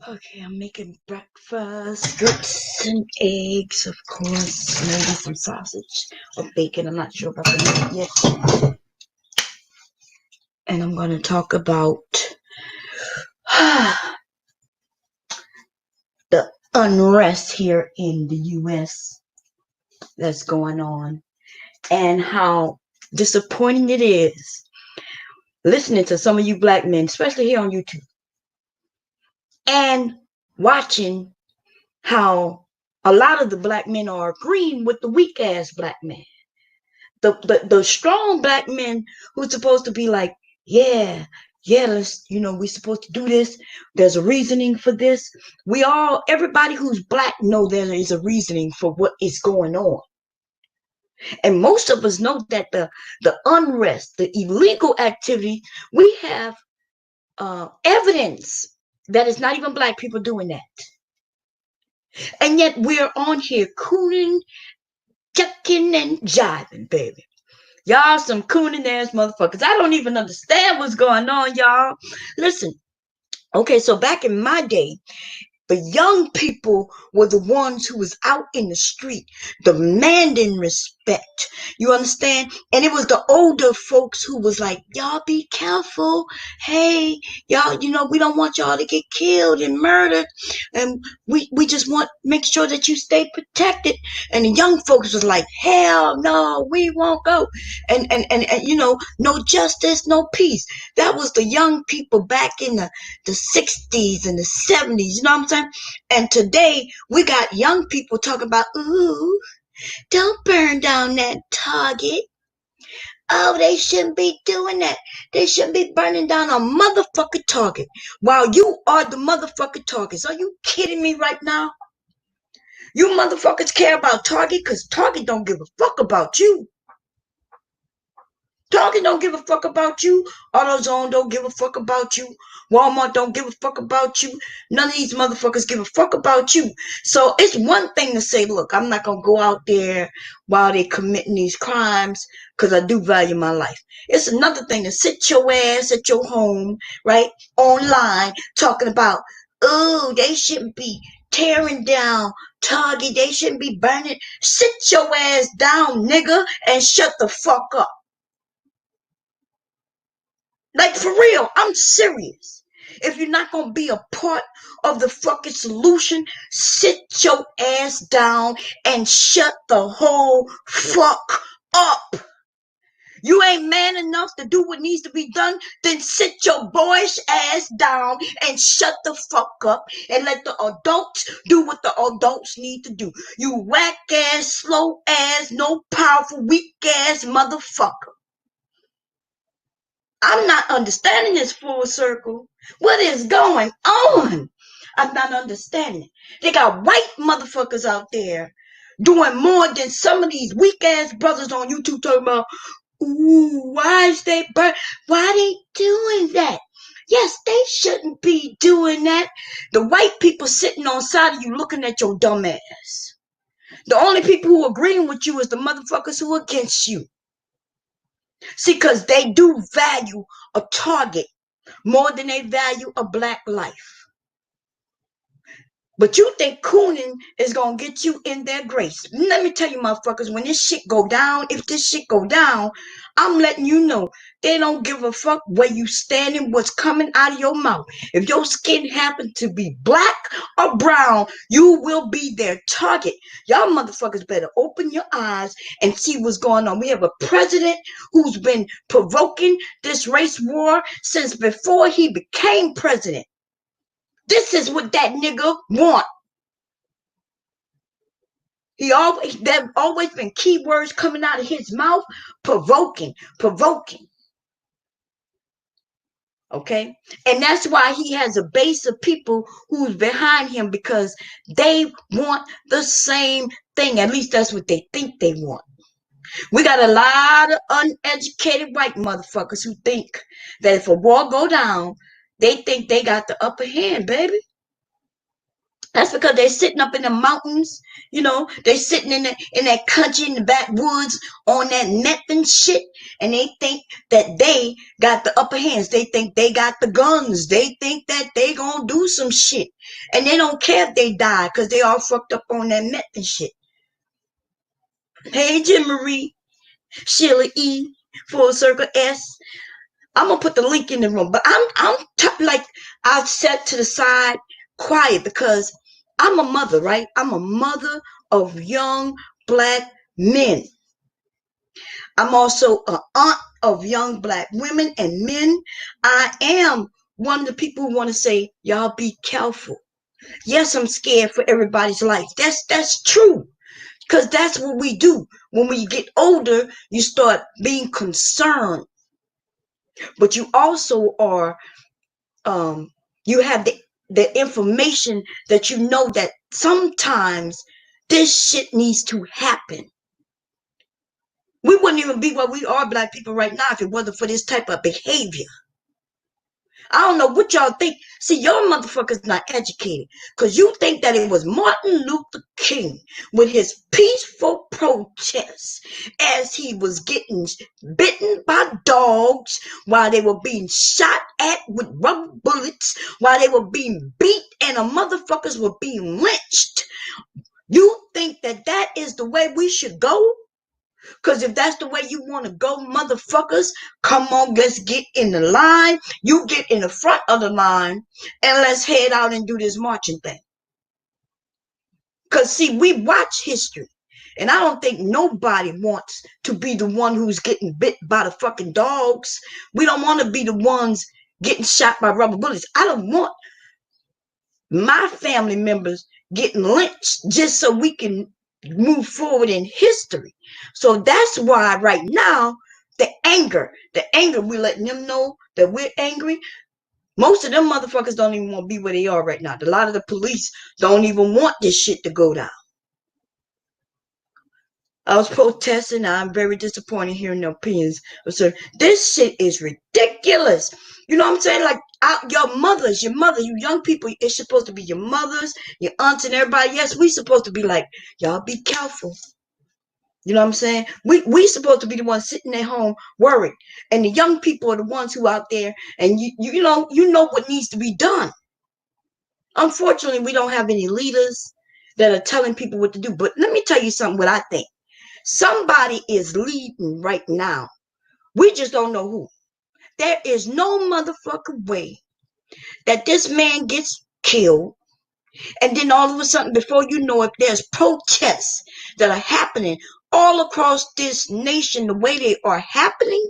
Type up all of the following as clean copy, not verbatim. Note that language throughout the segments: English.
Okay, I'm making breakfast. Grits and eggs, of course. Maybe some sausage or bacon. I'm not sure about the meat yet. And I'm going to talk about the unrest here in the U.S. that's going on and how disappointing it is listening to some of you black men, especially here on YouTube, and watching how a lot of the black men are agreeing with the weak ass black man. The strong black men who's supposed to be like, yeah, let's, we're supposed to do this. There's a reasoning for this. Everybody who's black know there is a reasoning for what is going on. And most of us know that the unrest, the illegal activity, we have evidence that it's not even black people doing that. And yet we're on here cooning, chucking, and jiving, baby. Y'all some cooning ass motherfuckers. I don't even understand what's going on, y'all. Listen. Okay, so back in my day, the young people were the ones who was out in the street demanding respect. You understand? And it was the older folks who was like, y'all be careful. Hey, y'all, we don't want y'all to get killed and murdered. And we just want make sure that you stay protected. And the young folks was like, hell no, we won't go. And no justice, no peace. That was the young people back in the 60s and the 70s, you know what I'm saying? And today we got young people talking about, ooh, don't burn down that Target. Oh, they shouldn't be doing that. They shouldn't be burning down a motherfucking Target while you are the motherfucking targets. Are you kidding me right now? You motherfuckers care about Target because Target don't give a fuck about you. Target don't give a fuck about you. AutoZone don't give a fuck about you. Walmart don't give a fuck about you. None of these motherfuckers give a fuck about you. So it's one thing to say, look, I'm not going to go out there while they're committing these crimes because I do value my life. It's another thing to sit your ass at your home, right, online, talking about, oh, they shouldn't be tearing down Target. They shouldn't be burning. Sit your ass down, nigga, and shut the fuck up. Like, for real, I'm serious. If you're not going to be a part of the fucking solution, sit your ass down and shut the whole fuck up. You ain't man enough to do what needs to be done, then sit your boyish ass down and shut the fuck up and let the adults do what the adults need to do. You whack ass, slow ass, no powerful, weak ass motherfucker. I'm not understanding this full circle. What is going on? I'm not understanding. They got white motherfuckers out there doing more than some of these weak ass brothers on YouTube talking about, ooh, why is they why they doing that? Yes, they shouldn't be doing that. The white people sitting on side of you looking at your dumb ass. The only people who agreeing with you is the motherfuckers who are against you. See, because they do value a target more than they value a black life. But you think cooning is going to get you in their grace. Let me tell you, motherfuckers, when this shit go down, if this shit go down, I'm letting you know they don't give a fuck where you standing, what's coming out of your mouth. If your skin happens to be black or brown, you will be their target. Y'all motherfuckers better open your eyes and see what's going on. We have a president who's been provoking this race war since before he became president. This is what that nigga want. There have always been keywords coming out of his mouth, provoking. Okay? And that's why he has a base of people who's behind him because they want the same thing. At least that's what they think they want. We got a lot of uneducated white motherfuckers who think that if a war go down, they think they got the upper hand, baby. That's because they're sitting up in the mountains, they sitting in that country in the backwoods on that meth and shit, and they think that they got the upper hands. They think they got the guns. They think that they gonna do some shit, and they don't care if they die because they all fucked up on that meth and shit. Hey, Jim Marie, Sheila E, Full Circle S. I'm gonna put the link in the room, but like I've set to the side quiet because I'm a mother, right? I'm a mother of young black men. I'm also an aunt of young black women and men. I am one of the people who want to say, y'all be careful. Yes, I'm scared for everybody's life. That's true. Because that's what we do. When we get older, you start being concerned. But you also are you have the information that you know that sometimes this shit needs to happen. We wouldn't even be where we are, black people, right now if it wasn't for this type of behavior. I don't know what y'all think. See, y'all motherfuckers not educated because you think that it was Martin Luther King with his peaceful protests as he was getting bitten by dogs while they were being shot at with rubber bullets, while they were being beat and the motherfuckers were being lynched. You think that that is the way we should go? Because if that's the way you want to go, motherfuckers, come on, let's get in the line. You get in the front of the line and let's head out and do this marching thing. Because, see, we watch history. And I don't think nobody wants to be the one who's getting bit by the fucking dogs. We don't want to be the ones getting shot by rubber bullets. I don't want my family members getting lynched just so we can move forward in history. So that's why right now, the anger, we're letting them know that we're angry. Most of them motherfuckers don't even want to be where they are right now. A lot of the police don't even want this shit to go down. I was protesting. I'm very disappointed hearing the opinions of certain. This shit is ridiculous. You know what I'm saying? Like, your mothers, you young people, it's supposed to be your mothers, your aunts, and everybody. Yes, we supposed to be like, y'all be careful. You know what I'm saying? We supposed to be the ones sitting at home worried, and the young people are the ones who out there, and you know what needs to be done. Unfortunately, we don't have any leaders that are telling people what to do. But let me tell you something. What I think. Somebody is leading right now. We just don't know who. There is no motherfucking way that this man gets killed, and then all of a sudden, before you know it, there's protests that are happening all across this nation the way they are happening.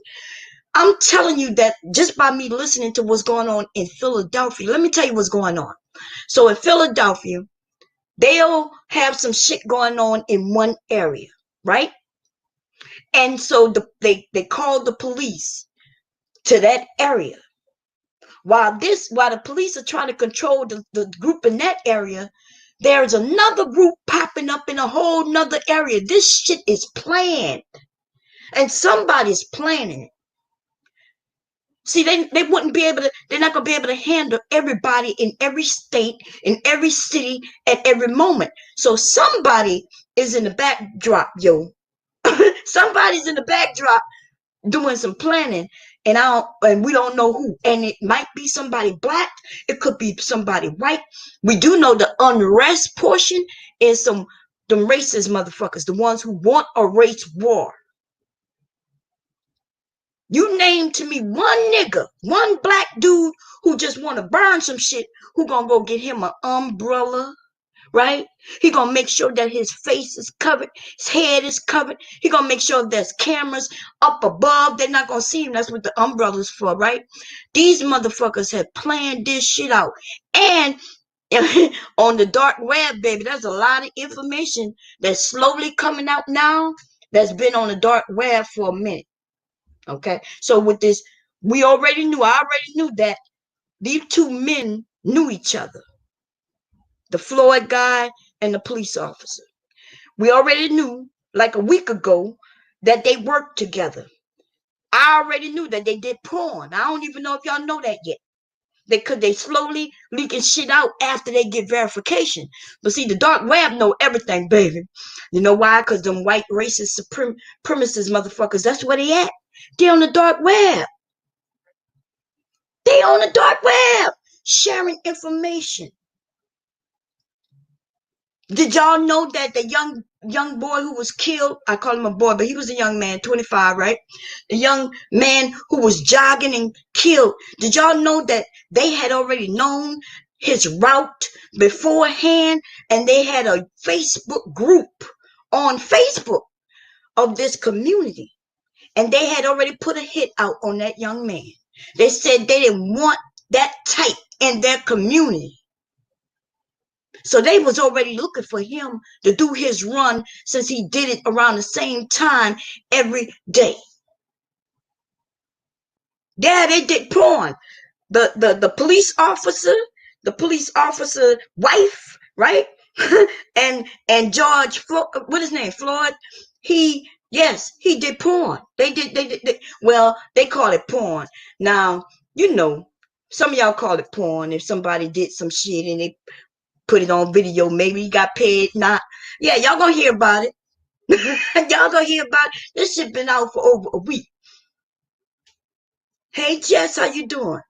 I'm telling you that just by me listening to what's going on in Philadelphia, let me tell you what's going on. So in Philadelphia, they'll have some shit going on in one area, right? And so they called the police to that area. While the police are trying to control the group in that area, there's another group popping up in a whole nother area. This shit is planned. And somebody's planning it. See, they wouldn't be able to, they're not going to be able to handle everybody in every state, in every city, at every moment. So somebody is in the backdrop, yo. Somebody's in the backdrop doing some planning, and we don't know who. And it might be somebody black, it could be somebody white. We do know the unrest portion is them racist motherfuckers, the ones who want a race war. You name to me one nigga, one black dude who just want to burn some shit, who gonna go get him an umbrella, right? He gonna make sure that his face is covered, his head is covered. He gonna make sure there's cameras up above. They're not gonna see him. That's what the umbrella's for, right? These motherfuckers have planned this shit out. And on the dark web, baby, there's a lot of information that's slowly coming out now that's been on the dark web for a minute. Okay, so with this, I already knew that these two men knew each other, the Floyd guy and the police officer. We already knew like a week ago that they worked together. I already knew that they did porn. I don't even know if y'all know that yet. They slowly leaking shit out after they get verification. But see, the dark web know everything, baby. You know why? Because them white racist supremacist motherfuckers, that's where they at. They on the dark web. They on the dark web sharing information. Did y'all know that the young boy who was killed, I call him a boy, but he was a young man, 25, right? The young man who was jogging and killed. Did y'all know that they had already known his route beforehand, and they had a Facebook group on Facebook of this community, and they had already put a hit out on that young man. They said they didn't want that type in their community. So they was already looking for him to do his run, since he did it around the same time every day. Yeah, they did porn. The police officer wife, right? and George Floyd, what his name? Floyd. Yes, he did porn. Well, they call it porn. Now, some of y'all call it porn if somebody did some shit and they put it on video. Maybe he got paid. Not. Yeah, y'all gonna hear about it. Y'all gonna hear about it. This shit been out for over a week. Hey, Jess, how you doing?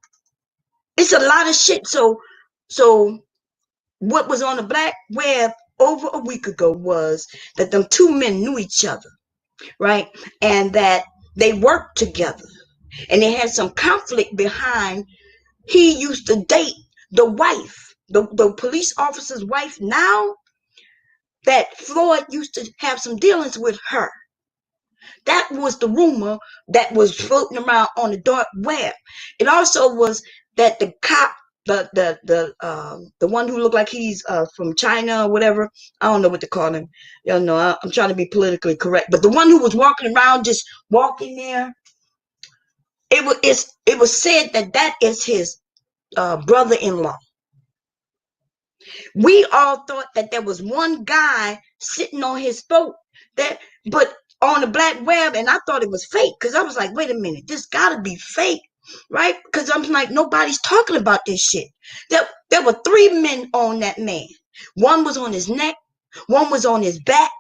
It's a lot of shit. So what was on the black web over a week ago was that them two men knew each other, right? And that they worked together. And they had some conflict behind. He used to date the wife, the police officer's wife now, that Floyd used to have some dealings with her. That was the rumor that was floating around on the dark web. It also was that the cop, the one who looked like he's from China or whatever, I don't know what to call him. Y'all know I'm trying to be politically correct, but the one who was walking around, just walking there, it was said that is his brother-in-law. We all thought that there was one guy sitting on his throat, but on the black web, and I thought it was fake, because I was like, wait a minute, this gotta be fake, right? Because I'm like, nobody's talking about this shit. There were three men on that man. One was on his neck, one was on his back,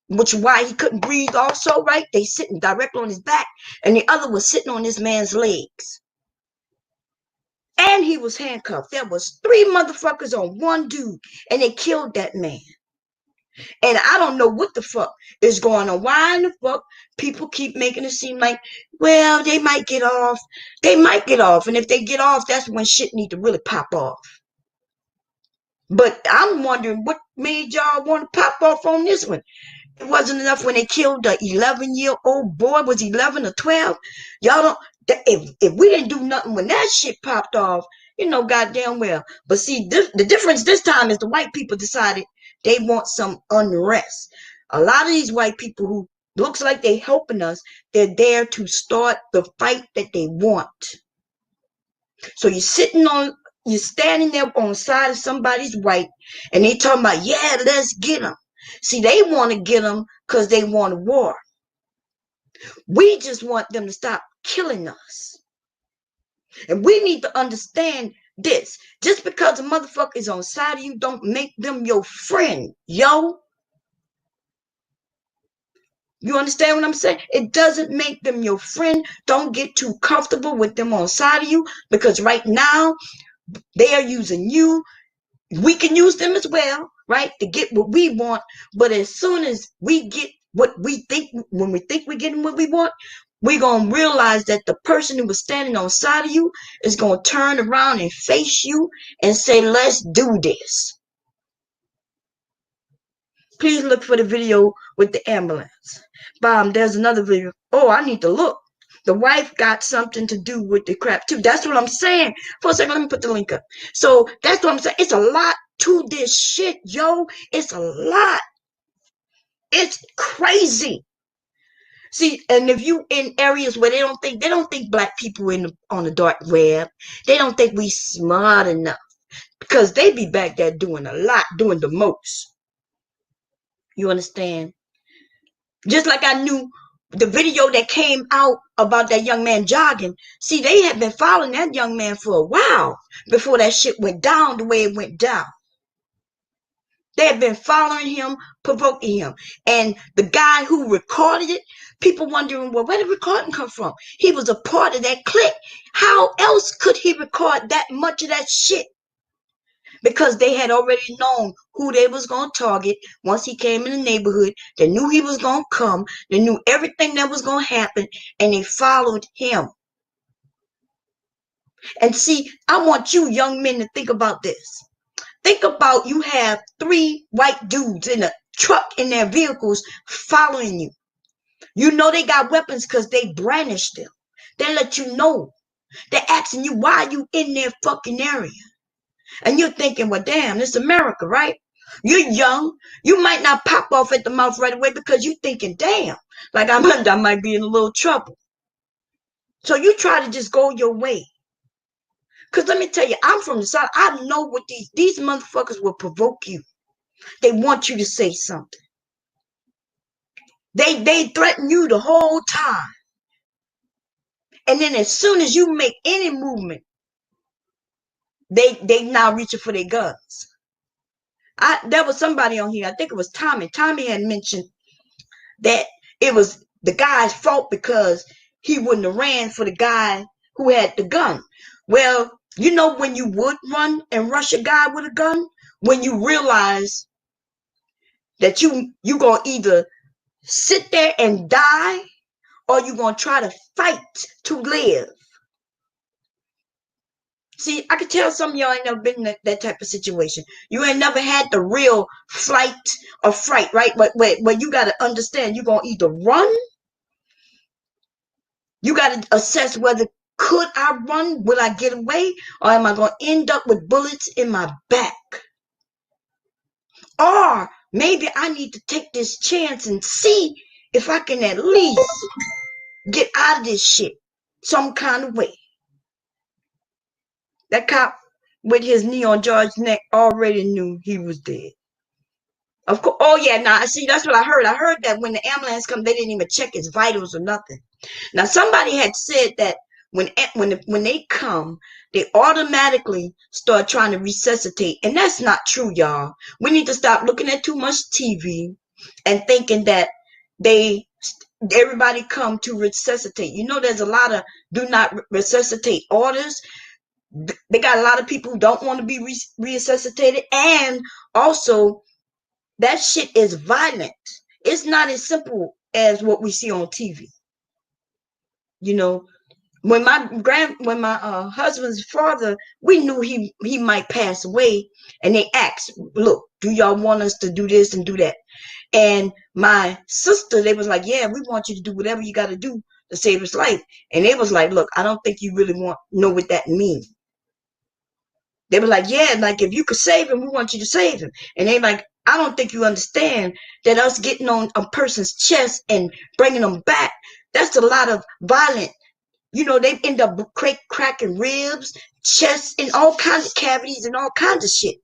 which is why he couldn't breathe also, right? They sitting directly on his back, and the other was sitting on this man's legs. And he was handcuffed. There was three motherfuckers on one dude, and they killed that man. And I don't know what the fuck is going on. Why in the fuck people keep making it seem like, well, they might get off. They might get off. And if they get off, that's when shit need to really pop off. But I'm wondering what made y'all want to pop off on this one. It wasn't enough when they killed the 11-year-old boy. Was 11 or 12? Y'all don't. If we didn't do nothing when that shit popped off, goddamn well. But see, the difference this time is the white people decided they want some unrest. A lot of these white people who looks like they helping us, they're there to start the fight that they want. So you're standing there on the side of somebody's white, and they talking about, yeah, let's get them. See, they want to get them because they want a war. We just want them to stop killing us. And we need to understand this. Just because a motherfucker is on the side of you, don't make them your friend, yo. You understand what I'm saying? It doesn't make them your friend. Don't get too comfortable with them on the side of you, because right now they are using you. We can use them as well, right, to get what we want. But as soon as we get what we think, when we think we're getting what we want, we're going to realize that the person who was standing on the side of you is going to turn around and face you and say, let's do this. Please look for the video with the ambulance. There's another video. Oh, I need to look. The wife got something to do with the crap too. That's what I'm saying. For a second, let me put the link up. So that's what I'm saying. It's a lot to this shit, yo. It's a lot. It's crazy. See, and if you in areas where they don't think black people on the dark web, they don't think we smart enough, because they be back there doing a lot, doing the most. You understand? Just like I knew the video that came out about that young man jogging, see, they had been following that young man for a while before that shit went down the way it went down. They had been following him, provoking him. And the guy who recorded it, people wondering, well, where did the recording come from? He was a part of that clique. How else could he record that much of that shit? Because they had already known who they was going to target once he came in the neighborhood. They knew he was going to come. They knew everything that was going to happen, and they followed him. And see, I want you young men to think about this. Think about you have 3 white dudes in a truck in their vehicles following you. You know they got weapons because they brandish them. They let you know. They're asking you, why are you in their fucking area? And you're thinking, well, damn, this is America, right? You're young. You might not pop off at the mouth right away because you're thinking, damn, like I might be in a little trouble. So you try to just go your way. Because let me tell you, I'm from the South. I know what these motherfuckers will provoke you. They want you to say something. They threaten you the whole time. And then as soon as you make any movement, they now reaching for their guns. There was somebody on here, I think it was Tommy. Tommy had mentioned that it was the guy's fault because he wouldn't have ran for the guy who had the gun. Well, you know when you would run and rush a guy with a gun? When you realize that you gonna either sit there and die or you gonna try to fight to live. See, I could tell some of y'all ain't never been in that type of situation. You ain't never had the real flight or fright, right? But you got to understand, you're going to either run, you got to assess whether could I run, will I get away, or am I going to end up with bullets in my back? Or maybe I need to take this chance and see if I can at least get out of this shit some kind of way. That cop with his knee on George's neck already knew he was dead. Of course. Oh yeah, now see that's what I heard. I heard that when the ambulance come, they didn't even check his vitals or nothing. Now somebody had said that when they come, they automatically start trying to resuscitate, and that's not true, y'all. We need to stop looking at too much TV and thinking that everybody come to resuscitate. You know, there's a lot of do not resuscitate orders. They got a lot of people who don't want to be resuscitated, and also that shit is violent. It's not as simple as what we see on TV. You know, when my husband's father, we knew he might pass away, and they asked, look, do y'all want us to do this and do that? And my sister, they was like, yeah, we want you to do whatever you got to do to save his life. And they was like, look, I don't think you really know what that means. They were like, yeah, like if you could save him, we want you to save him. And they like, I don't think you understand that us getting on a person's chest and bringing them back, that's a lot of violent. You know, they end up cracking ribs, chests, and all kinds of cavities and all kinds of shit.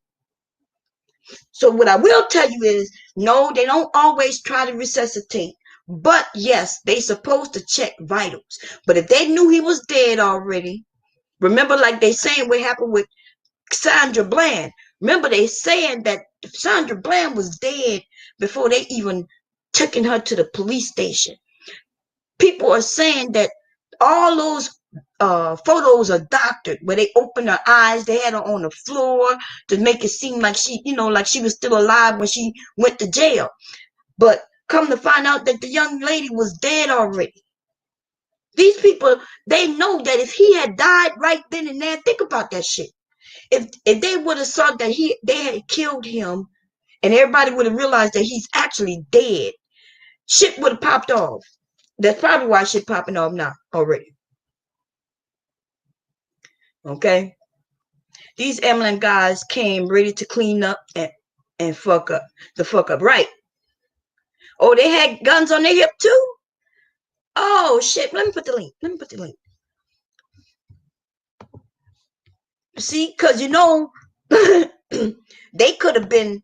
So what I will tell you is, no, they don't always try to resuscitate. But yes, they supposed to check vitals. But if they knew he was dead already, remember like they saying what happened with Sandra Bland. Remember they saying that Sandra Bland was dead before they even taking her to the police station. People are saying that all those photos are doctored, where they opened her eyes, they had her on the floor to make it seem like like she was still alive when she went to jail. But come to find out that the young lady was dead already. These people, they know that if he had died right then and there, think about that shit. If they would have saw that they had killed him, and everybody would have realized that he's actually dead, shit would have popped off. That's probably why shit popping off now already. Okay? These Emlyn guys came ready to clean up and fuck up. The fuck up, right? Oh, they had guns on their hip too? Oh shit. Let me put the link. See, because they could have been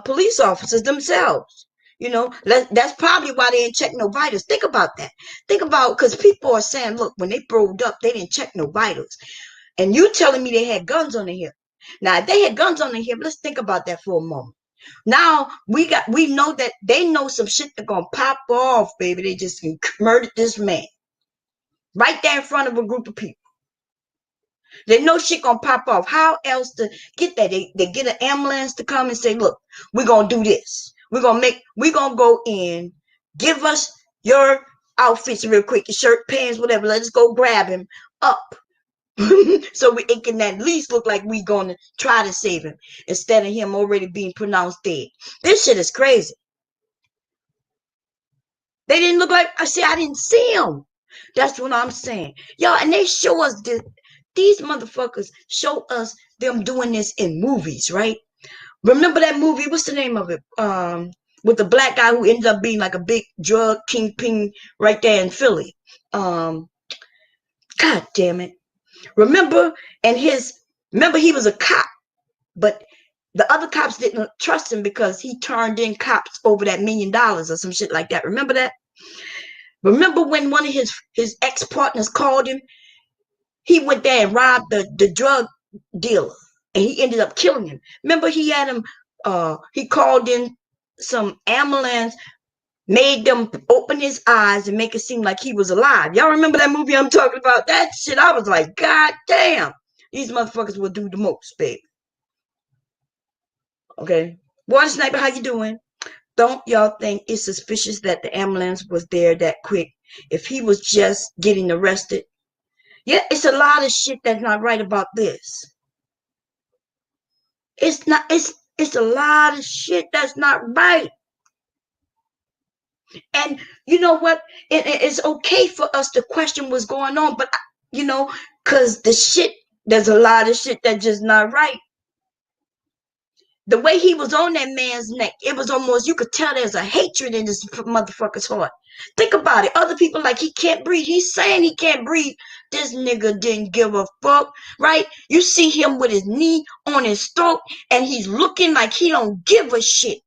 police officers themselves. You know, that's probably why they didn't check no vitals. Think about that. Think about, because people are saying, look, when they broke up, they didn't check no vitals. And you telling me they had guns on their hip. Now, if they had guns on their hip, let's think about that for a moment. Now we know that they know some shit that gonna pop off, baby. They just murdered this man right there in front of a group of people. They know shit gonna pop off. How else to get that? They get an ambulance to come and say, look, we're gonna do this. We're gonna go in, give us your outfits real quick, your shirt, pants, whatever. Let's go grab him up. So it can at least look like we gonna try to save him instead of him already being pronounced dead. This shit is crazy. They didn't look like, I didn't see him. That's what I'm saying. Y'all, and they show us this. These motherfuckers show us them doing this in movies, right? Remember that movie? What's the name of it? With the black guy who ended up being like a big drug kingpin right there in Philly. God damn it. Remember he was a cop, but the other cops didn't trust him because he turned in cops over that $1 million or some shit like that. Remember that? Remember when one of his ex-partners called him? He went there and robbed the drug dealer, and he ended up killing him. Remember, he had him, he called in some ambulance, made them open his eyes and make it seem like he was alive. Y'all remember that movie I'm talking about? That shit, I was like, God damn, these motherfuckers will do the most, baby. Okay. Water Sniper, how you doing? Don't y'all think it's suspicious that the ambulance was there that quick? If he was just getting arrested, yeah, it's a lot of shit that's not right about this. It's not, it's a lot of shit that's not right. And you know what? It's okay for us to question what's going on, but you know, because there's a lot of shit that's just not right. The way he was on that man's neck, it was almost, you could tell there's a hatred in this motherfucker's heart. Think about it. Other people like, he can't breathe. He's saying he can't breathe. This nigga didn't give a fuck, right? You see him with his knee on his throat, and he's looking like he don't give a shit.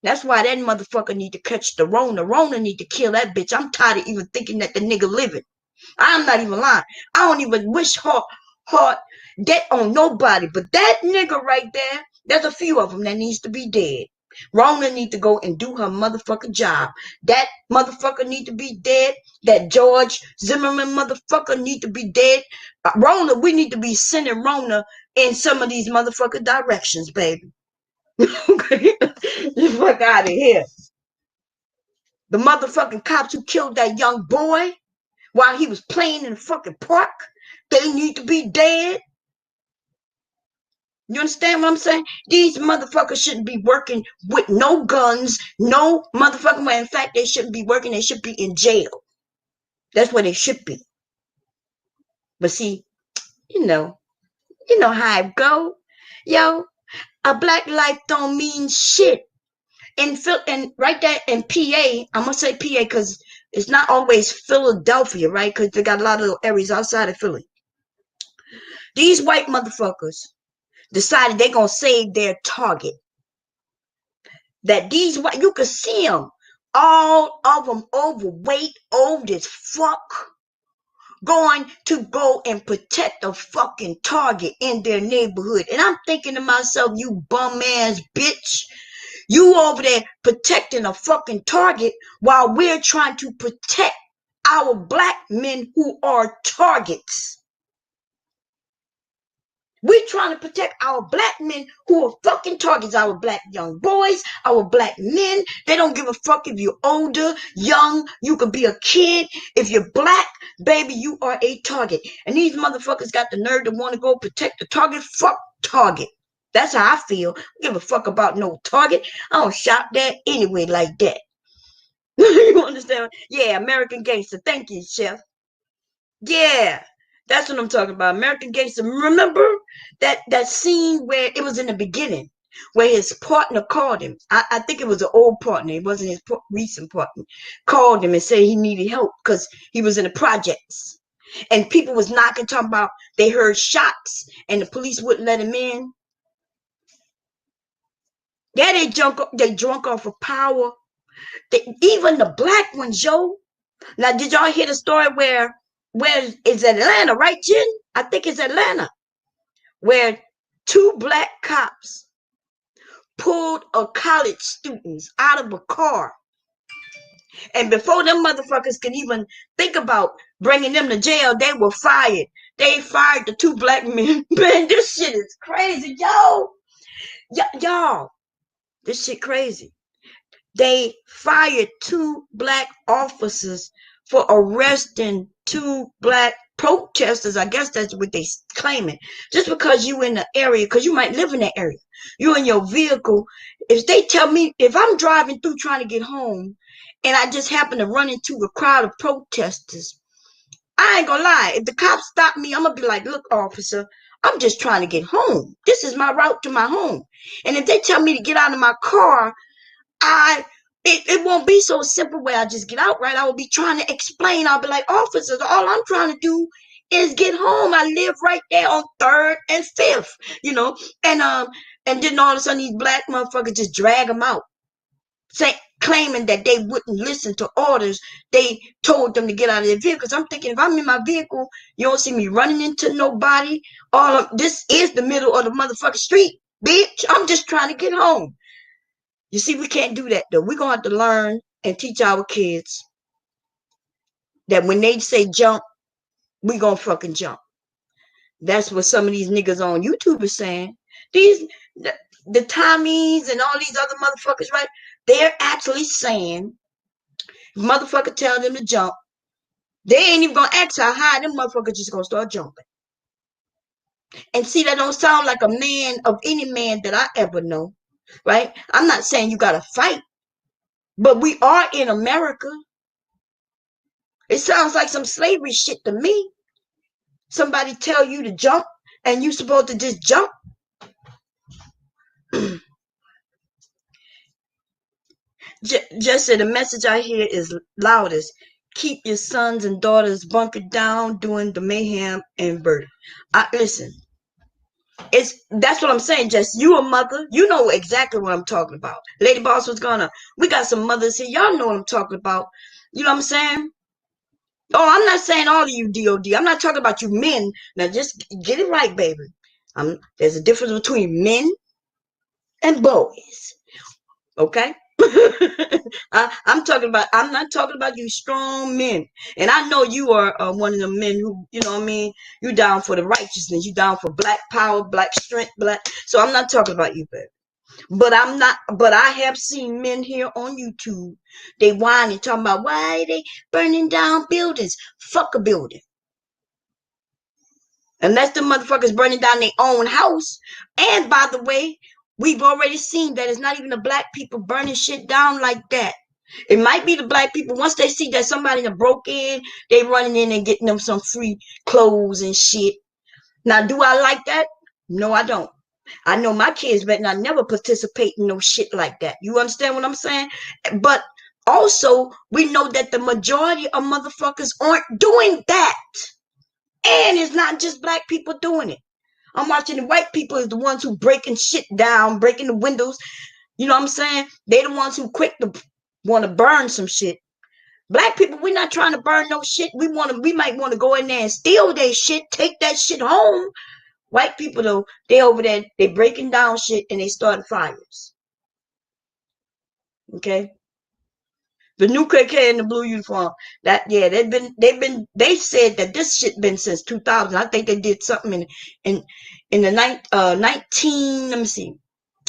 That's why that motherfucker need to catch the Rona. Rona need to kill that bitch. I'm tired of even thinking that the nigga living. I'm not even lying. I don't even wish hard death on nobody. But that nigga right there, there's a few of them that needs to be dead. Rona need to go and do her motherfucking job. That motherfucker need to be dead. That George Zimmerman motherfucker need to be dead. Rona, we need to be sending Rona in some of these motherfucking directions, baby. Okay? You fuck out of here. The motherfucking cops who killed that young boy while he was playing in the fucking park, they need to be dead. You understand what I'm saying? These motherfuckers shouldn't be working with no guns, no motherfucking way. In fact, they shouldn't be working. They should be in jail. That's where they should be. But see, you know how it go. Yo, a black life don't mean shit. And right there in PA, I'm gonna say PA because it's not always Philadelphia, right? Because they got a lot of little areas outside of Philly. These white motherfuckers decided they're gonna save their target. That these white, you can see them, all of them overweight, old as fuck, going to go and protect a fucking target in their neighborhood. And I'm thinking to myself, you bum ass bitch. You over there protecting a fucking target while we're trying to protect our black men who are targets. We're trying to protect our black men who are fucking targets, our black young boys, our black men. They don't give a fuck if you're older, young, you could be a kid. If you're black, baby, you are a target. And these motherfuckers got the nerve to want to go protect the target. Fuck target. That's how I feel. I don't give a fuck about no target. I don't shop there anyway like that. You understand? Yeah, American Gangster. Thank you, Chef. Yeah, that's what I'm talking about. American Gangster. Remember that scene where it was in the beginning, where his partner called him. I think it was an old partner. It wasn't his recent partner. Called him and said he needed help because he was in the projects. And people was knocking, talking about they heard shots and the police wouldn't let him in. Yeah, they drunk off of power. Even the black ones, yo. Now, did y'all hear the story where is Atlanta, right, Jen? I think it's Atlanta, where two black cops pulled a college students out of a car. And before them motherfuckers could even think about bringing them to jail, they were fired. They fired the two black men. Man, this shit is crazy, yo. Y'all, this shit crazy. They fired two black officers for arresting two black protesters. I guess that's what they claiming. Just because you in the area, because you might live in that area. You in your vehicle. If they tell me, if I'm driving through trying to get home and I just happen to run into a crowd of protesters, I ain't gonna lie. If the cops stop me, I'm gonna be like, look, officer, I'm just trying to get home. This is my route to my home. And if they tell me to get out of my car, it won't be so simple where I just get out, right? I will be trying to explain. I'll be like, officers, all I'm trying to do is get home. I live right there on 3rd and 5th, you know, and then all of a sudden these black motherfuckers just drag them out, claiming that they wouldn't listen to orders. They told them to get out of their vehicles. I'm thinking, if I'm in my vehicle, you don't see me running into nobody. This is the middle of the motherfucking street, bitch. I'm just trying to get home. You see, we can't do that, though. We're going to have to learn and teach our kids that when they say jump, we going to fucking jump. That's what some of these niggas on YouTube are saying. The Tommies and all these other motherfuckers, right? They're actually saying, if motherfucker tell them to jump, they ain't even going to ask how high. Them motherfuckers just going to start jumping. And see, that don't sound like a man of any man that I ever know, right? I'm not saying you got to fight, but we are in America. It sounds like some slavery shit to me. Somebody tell you to jump and you supposed to just jump. Just the message I hear is loudest. Keep your sons and daughters bunkered down doing the mayhem and murder. Listen, that's what I'm saying. Just you a mother, you know exactly what I'm talking about. Lady Boss was gonna. We got some mothers here. Y'all know what I'm talking about. You know what I'm saying? Oh, I'm not saying all of you DOD. I'm not talking about you men. Now just get it right, baby. There's a difference between men and boys. Okay? I'm not talking about you strong men. And I know you are one of the men who, you know what I mean, you down for the righteousness, you down for black power, black strength, black. So I'm not talking about you, baby. But I have seen men here on YouTube, they whining, talking about why they burning down buildings. Fuck a building. Unless the motherfuckers burning down their own house. And by the way, we've already seen that it's not even the black people burning shit down like that. It might be the black people. Once they see that somebody broke in, they running in and getting them some free clothes and shit. Now, do I like that? No, I don't. I know my kids better not never participate in no shit like that. You understand what I'm saying? But also, we know that the majority of motherfuckers aren't doing that. And it's not just black people doing it. I'm watching the white people is the ones who breaking shit down, breaking the windows. You know what I'm saying? They the ones who quick to want to burn some shit. Black people, we're not trying to burn no shit. We might want to go in there and steal their shit, take that shit home. White people though, they over there, they breaking down shit and they starting fires. Okay? The new KK in the blue uniform. They said that this shit been since 2000. I think they did something in the 19, let me see.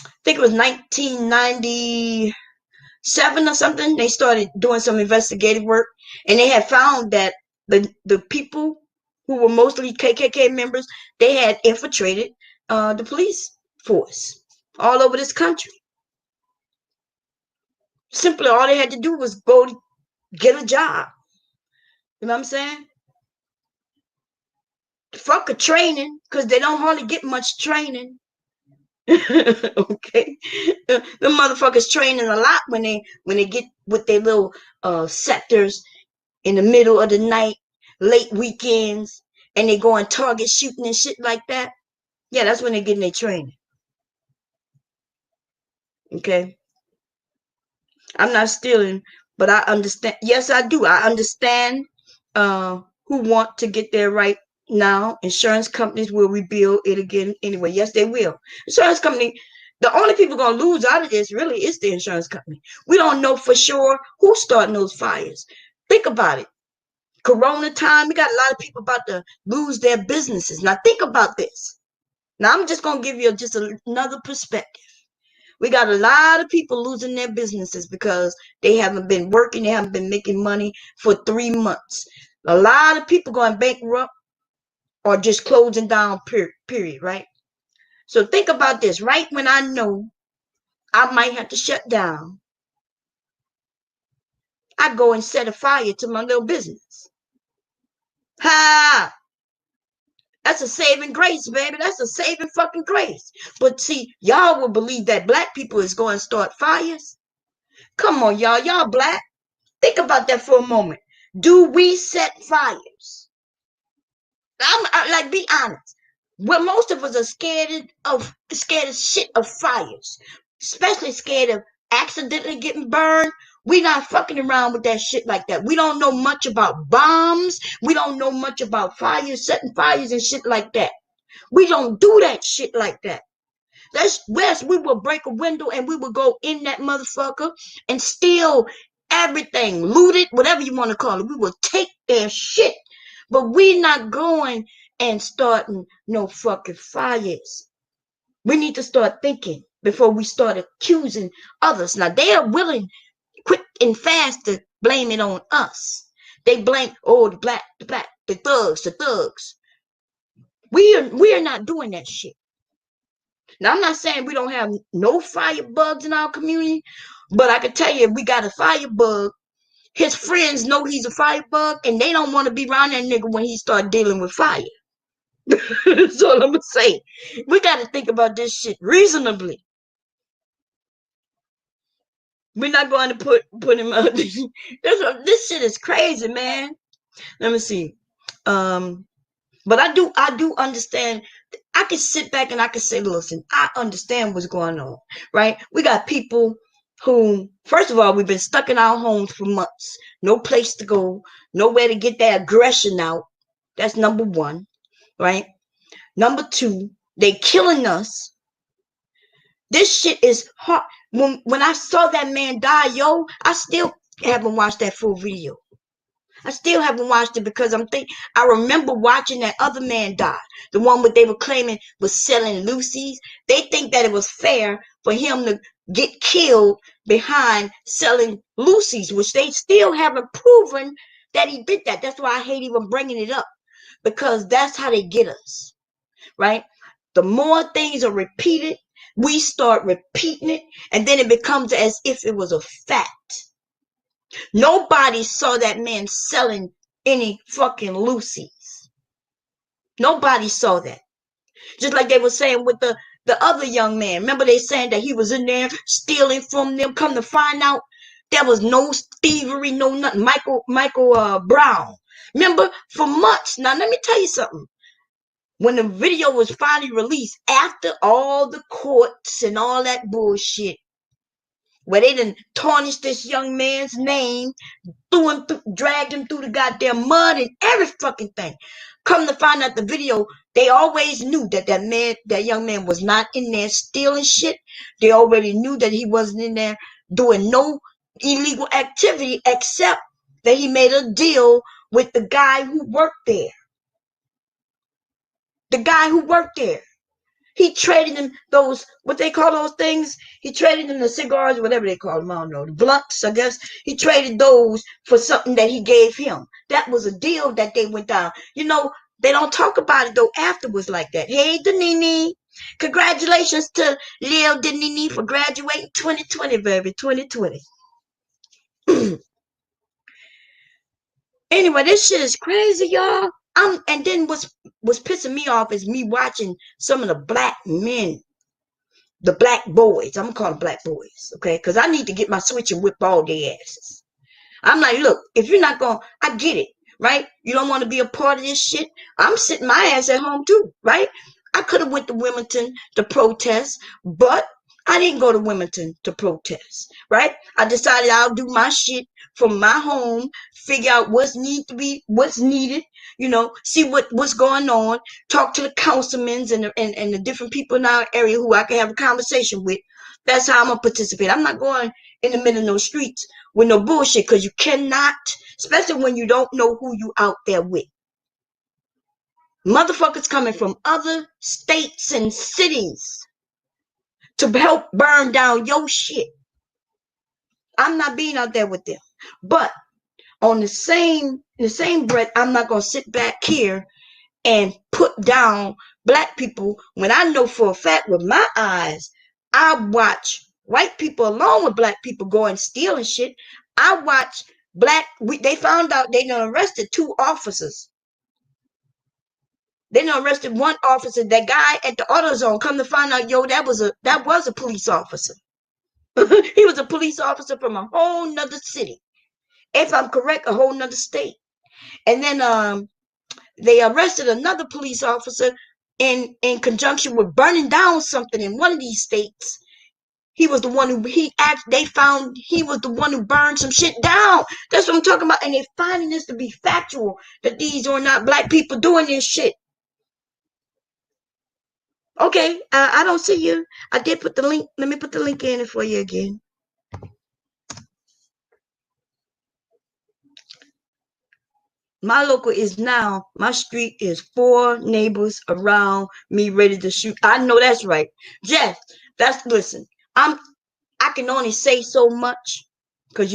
I think it was 1997 or something. They started doing some investigative work and they had found that the people who were mostly KKK members, they had infiltrated the police force all over this country. Simply all they had to do was go get a job. You know what I'm saying? Fuck a training, because they don't hardly get much training. Okay, the motherfuckers training a lot when they get with their little sectors in the middle of the night, late weekends, and they go on target shooting and shit like that. Yeah, that's when they getting their training. Okay. I'm not stealing, but I understand. Yes, I do. I understand who want to get there right now. Insurance companies will rebuild it again anyway. Yes, they will. Insurance company, the only people going to lose out of this really is the insurance company. We don't know for sure who's starting those fires. Think about it. Corona time, we got a lot of people about to lose their businesses. Now think about this. Now I'm just going to give you just another perspective. We got a lot of people losing their businesses because they haven't been working, they haven't been making money for 3 months. A lot of people going bankrupt or just closing down, period, right? So think about this. Right when I know I might have to shut down, I go and set a fire to my little business. Ha! That's a saving grace, baby. That's a saving fucking grace. But see, y'all will believe that black people is going to start fires. Come on, y'all. Y'all black. Think about that for a moment. Do we set fires? Like, be honest. Well, most of us are scared of shit of fires, especially scared of accidentally getting burned. We not fucking around with that shit like that. We don't know much about bombs. We don't know much about fires, setting fires and shit like that. We don't do that shit like that. That's West. We will break a window and we will go in that motherfucker and steal everything, loot it, whatever you want to call it. We will take their shit. But we not going and starting no fucking fires. We need to start thinking before we start accusing others. Now they are willing, quick and fast to blame it on us. They blame, oh, the black, the thugs, the thugs. We are not doing that shit. Now, I'm not saying we don't have no firebugs in our community, but I can tell you if we got a firebug, his friends know he's a firebug, and they don't want to be around that nigga when he start dealing with fire. That's all I'm going to say. We got to think about this shit reasonably. We're not going to put him out. This shit is crazy, man. Let me see. But I do understand. I can sit back and I can say, listen, I understand what's going on, right? We got people who, first of all, we've been stuck in our homes for months. No place to go, nowhere to get their aggression out. That's number one, right? Number two, they killing us. This shit is hard. When I saw that man die, yo, I still haven't watched that full video. I still haven't watched it because I remember watching that other man die. The one what they were claiming was selling Lucy's. They think that it was fair for him to get killed behind selling Lucy's, which they still haven't proven that he did that. That's why I hate even bringing it up, because that's how they get us, right? The more things are repeated, we start repeating it, and then it becomes as if it was a fact. Nobody saw that man selling any fucking Lucy's. Nobody saw that. Just like they were saying with the other young man. Remember they saying that he was in there stealing from them. Come to find out, there was no thievery, no nothing. Michael Brown. Remember, for months. Now let me tell you something. When the video was finally released, after all the courts and all that bullshit, where they done tarnished this young man's name, dragged him through the goddamn mud and every fucking thing. Come to find out the video, they always knew that young man was not in there stealing shit. They already knew that he wasn't in there doing no illegal activity, except that he made a deal with the guy who worked there. The guy who worked there. He traded them those, what they call those things? He traded them the cigars, whatever they call them, I don't know, the blunts, I guess. He traded those for something that he gave him. That was a deal that they went down. You know, they don't talk about it, though, afterwards like that. Hey, Danini, congratulations to Lil Danini for graduating 2020, baby, 2020. Anyway, this shit is crazy, y'all. And then what's pissing me off is me watching some of the black men, the black boys. I'm gonna call them black boys, okay? Because I need to get my switch and whip all their asses. I'm like, look, if you're not gonna, I get it, right? You don't want to be a part of this shit. I'm sitting my ass at home too, right? I could have went to Wilmington to protest, but I didn't go to Wilmington to protest, right? I decided I'll do my shit from my home, figure out what's needed, see what's going on, talk to the councilmen and the different people in our area who I can have a conversation with. That's how I'm gonna participate. I'm not going in the middle of no streets with no bullshit, because you cannot, especially when you don't know who you out there with. Motherfuckers coming from other states and cities to help burn down your shit. I'm not being out there with them. But on the same breath, I'm not gonna sit back here and put down black people when I know for a fact with my eyes, I watch white people along with black people going stealing shit. I watch they found out they done arrested 2 officers. They done arrested 1 officer. That guy at the AutoZone, come to find out, that was a police officer. He was a police officer from a whole nother city. If I'm correct, a whole nother state. And then they arrested another police officer in conjunction with burning down something in one of these states. He was the one who they found he was the one who burned some shit down. That's what I'm talking about. And they're finding this to be factual, that these are not black people doing this shit. Okay, I don't see you. I did put the link. Let me put the link in it for you again. My local is now, my street is 4 neighbors around me ready to shoot. I know that's right. Jeff, listen, I can only say so much, because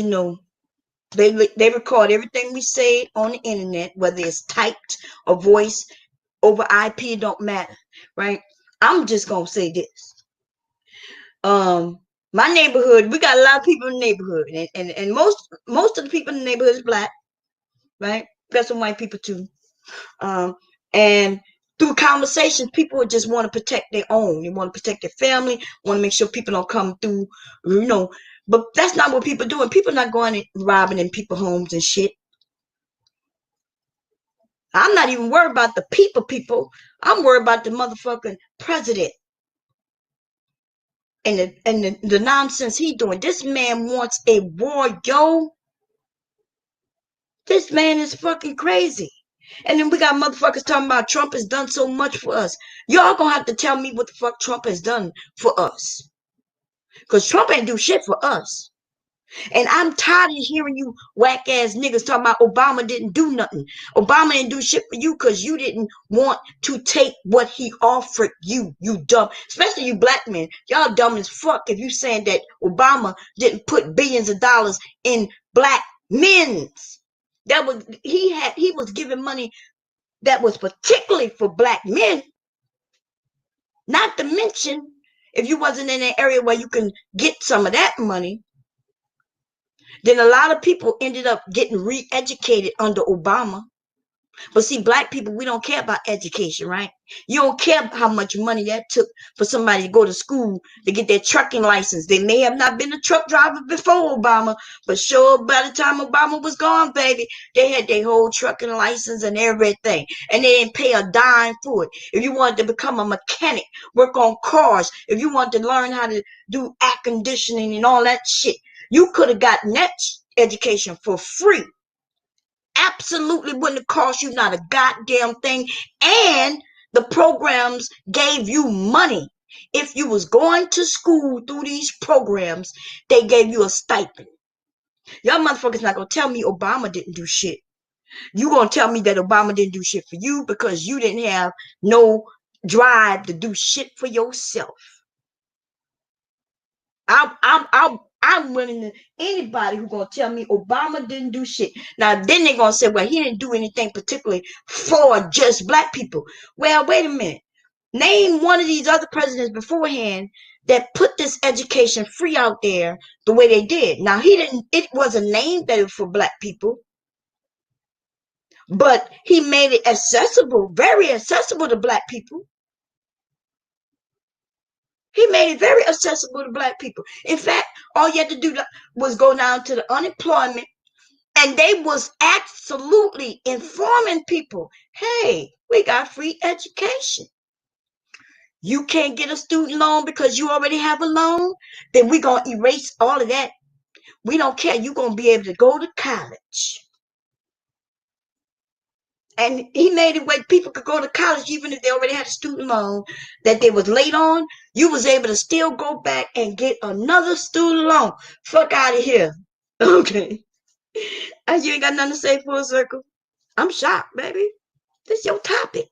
they record everything we say on the internet, whether it's typed or voice over IP, it don't matter, right? I'm just gonna say this. My neighborhood, we got a lot of people in the neighborhood, and most of the people in the neighborhood is black, right? Got some white people too. And through conversations, people just want to protect their own. They want to protect their family, want to make sure people don't come through, But that's not what people doing. People not going and robbing in people's homes and shit. I'm not even worried about the people. I'm worried about the motherfucking president and the nonsense he doing. This man wants a war, yo. This man is fucking crazy. And then we got motherfuckers talking about Trump has done so much for us. Y'all gonna have to tell me what the fuck Trump has done for us. Because Trump ain't do shit for us. And I'm tired of hearing you whack ass niggas talking about Obama didn't do nothing. Obama didn't do shit for you because you didn't want to take what he offered you, you dumb. Especially you black men. Y'all dumb as fuck if you saying that Obama didn't put billions of dollars in black men's. He was giving money that was particularly for black men. Not to mention, if you wasn't in an area where you can get some of that money, then a lot of people ended up getting re-educated under Obama. But see, black people, we don't care about education, right? You don't care how much money that took for somebody to go to school to get their trucking license. They may have not been a truck driver before Obama, but sure, by the time Obama was gone, baby, they had their whole trucking license and everything. And they didn't pay a dime for it. If you wanted to become a mechanic, work on cars, if you wanted to learn how to do air conditioning and all that shit, you could have gotten that education for free. Absolutely wouldn't have cost you not a goddamn thing. And the programs gave you money. If you was going to school through these programs, they gave you a stipend. Y'all motherfuckers not gonna tell me Obama didn't do shit. You gonna tell me that Obama didn't do shit for you because you didn't have no drive to do shit for yourself. I'm willing to anybody who gonna tell me Obama didn't do shit. Now then they're gonna say, well, he didn't do anything particularly for just black people. Well, wait a minute. Name one of these other presidents beforehand that put this education free out there the way they did. Now he didn't. It wasn't named that it was for black people, but he made it accessible, very accessible to black people. He made it very accessible to black people. In fact, all you had to do was go down to the unemployment, and they was absolutely informing people, hey, we got free education. you can't get a student loan because you already have a loan, then we're going to erase all of that. We don't care. You're going to be able to go to college. And he made it where people could go to college even if they already had a student loan that they was late on. You was able to still go back and get another student loan. Fuck out of here. Okay. And you ain't got nothing to say, Full Circle. I'm shocked, baby. This is your topic.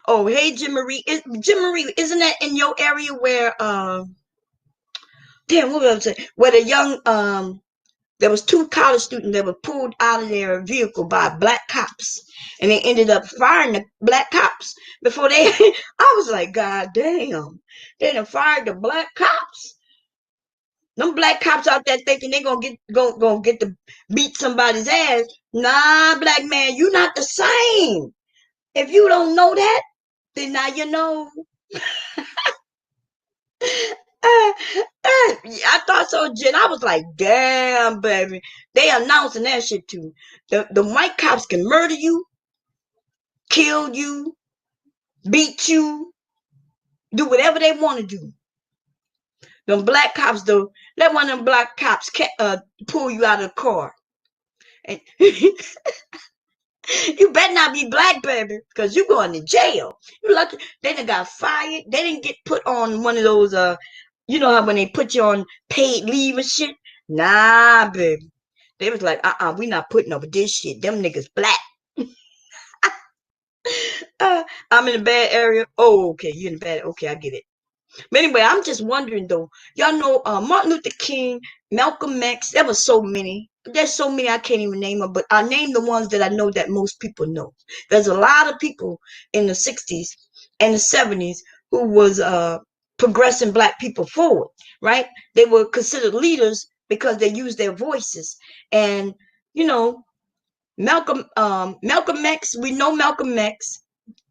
Oh, hey, Jim Marie. Jim Marie, isn't that in your area where damn, what was I saying? Where the young there was two college students that were pulled out of their vehicle by black cops, and they ended up firing the black cops before they. I was like, God damn, they done fired the black cops. Them black cops out there thinking they gonna get to beat somebody's ass. Nah, black man, you not the same. If you don't know that, then now you know. I thought so, Jen. I was like, damn, baby. They announcing that shit too. The white cops can murder you, kill you, beat you, do whatever they want to do. Them black cops, though, let one of them black cops pull you out of the car. And you better not be black, baby, because you going to jail. You lucky they done got fired. They didn't get put on one of those you know how when they put you on paid leave and shit? Nah, baby. They was like, we not putting up with this shit. Them niggas black. I'm in a bad area. Oh, okay, you in a bad. Okay, I get it. But anyway, I'm just wondering though. Y'all know Martin Luther King, Malcolm X. There was so many. There's so many I can't even name them, but I name the ones that I know that most people know. There's a lot of people in the '60s and the '70s who was progressing black people forward. Right? They were considered leaders because they used their voices. And you know, Malcolm X. We know Malcolm X.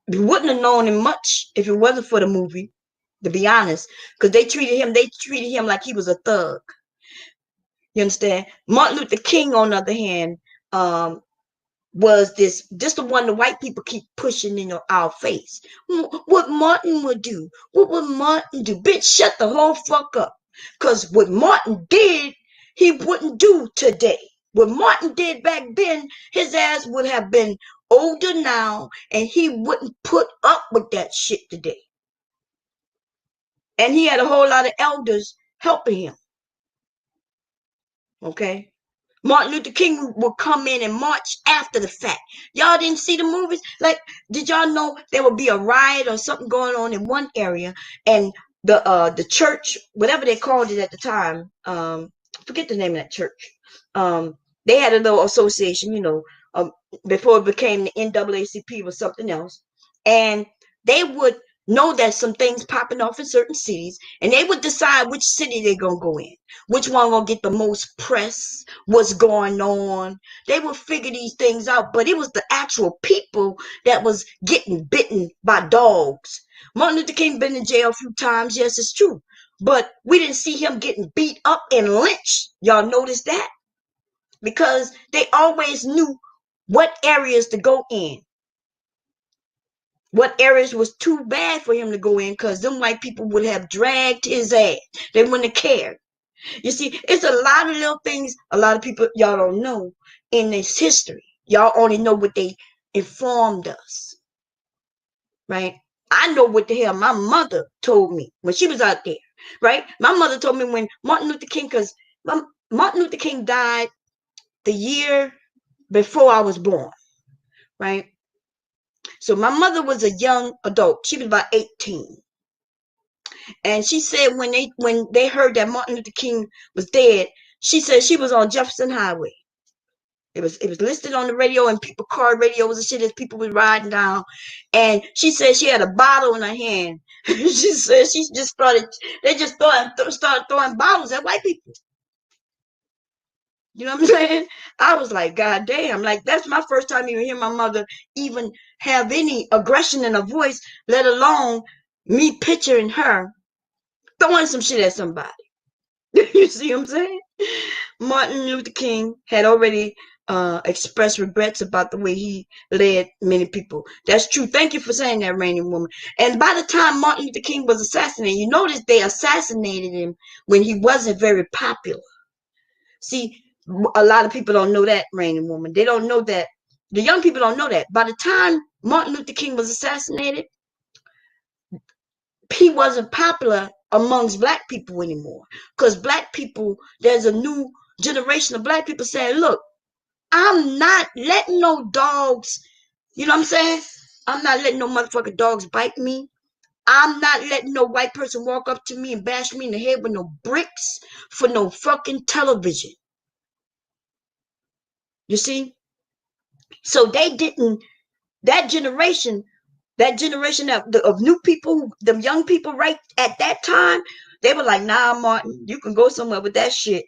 We wouldn't have known him much if it wasn't for the movie, to be honest, because they treated him like he was a thug. You understand? Martin Luther King, on the other hand, was this the one the white people keep pushing in our face. What Martin would do? What would Martin do? Bitch, shut the whole fuck up. Because what Martin did, he wouldn't do today. What Martin did back then, his ass would have been older now, and he wouldn't put up with that shit today. And he had a whole lot of elders helping him. Okay. Martin Luther King would come in and march after the fact. Y'all didn't see the movies? Like, did y'all know there would be a riot or something going on in one area, and the church, whatever they called it at the time, forget the name of that church. They had a little association, before it became the NAACP or something else, and they would know that some things popping off in certain cities, and they would decide which city they're gonna go in, which one gonna get the most press, what's going on. They would figure these things out, but it was the actual people that was getting bitten by dogs. Martin Luther King been in jail a few times, yes, it's true, but we didn't see him getting beat up and lynched. Y'all notice that? Because they always knew what areas to go in, what areas was too bad for him to go in, because them white people would have dragged his ass. They wouldn't have cared. You see, it's a lot of little things a lot of people, y'all don't know in this history. Y'all only know what they informed us, right? I know what the hell my mother told me when she was out there, right? My mother told me when Martin Luther King, because Martin Luther King died the year before I was born, right? So my mother was a young adult. She was about 18. And she said when they heard that Martin Luther King was dead, she said she was on Jefferson Highway. It was listed on the radio, and car radios and shit as people was riding down. And she said she had a bottle in her hand. She said they just started throwing bottles at white people. You know what I'm saying? I was like, God damn, like that's my first time even hearing my mother even have any aggression in her voice, let alone me picturing her throwing some shit at somebody. You see what I'm saying? Martin Luther King had already express regrets about the way he led many people. That's true. Thank you for saying that, Reigning Woman. And by the time Martin Luther King was assassinated, you notice they assassinated him when he wasn't very popular. See, a lot of people don't know that, Reigning Woman. They don't know that. The young people don't know that. By the time Martin Luther King was assassinated, he wasn't popular amongst black people anymore. Because black people, there's a new generation of black people saying, look, I'm not letting no dogs, you know what I'm saying? I'm not letting no motherfucking dogs bite me. I'm not letting no white person walk up to me and bash me in the head with no bricks for no fucking television. You see? So they didn't, that generation of new people, them young people right at that time, they were like, nah, Martin, you can go somewhere with that shit.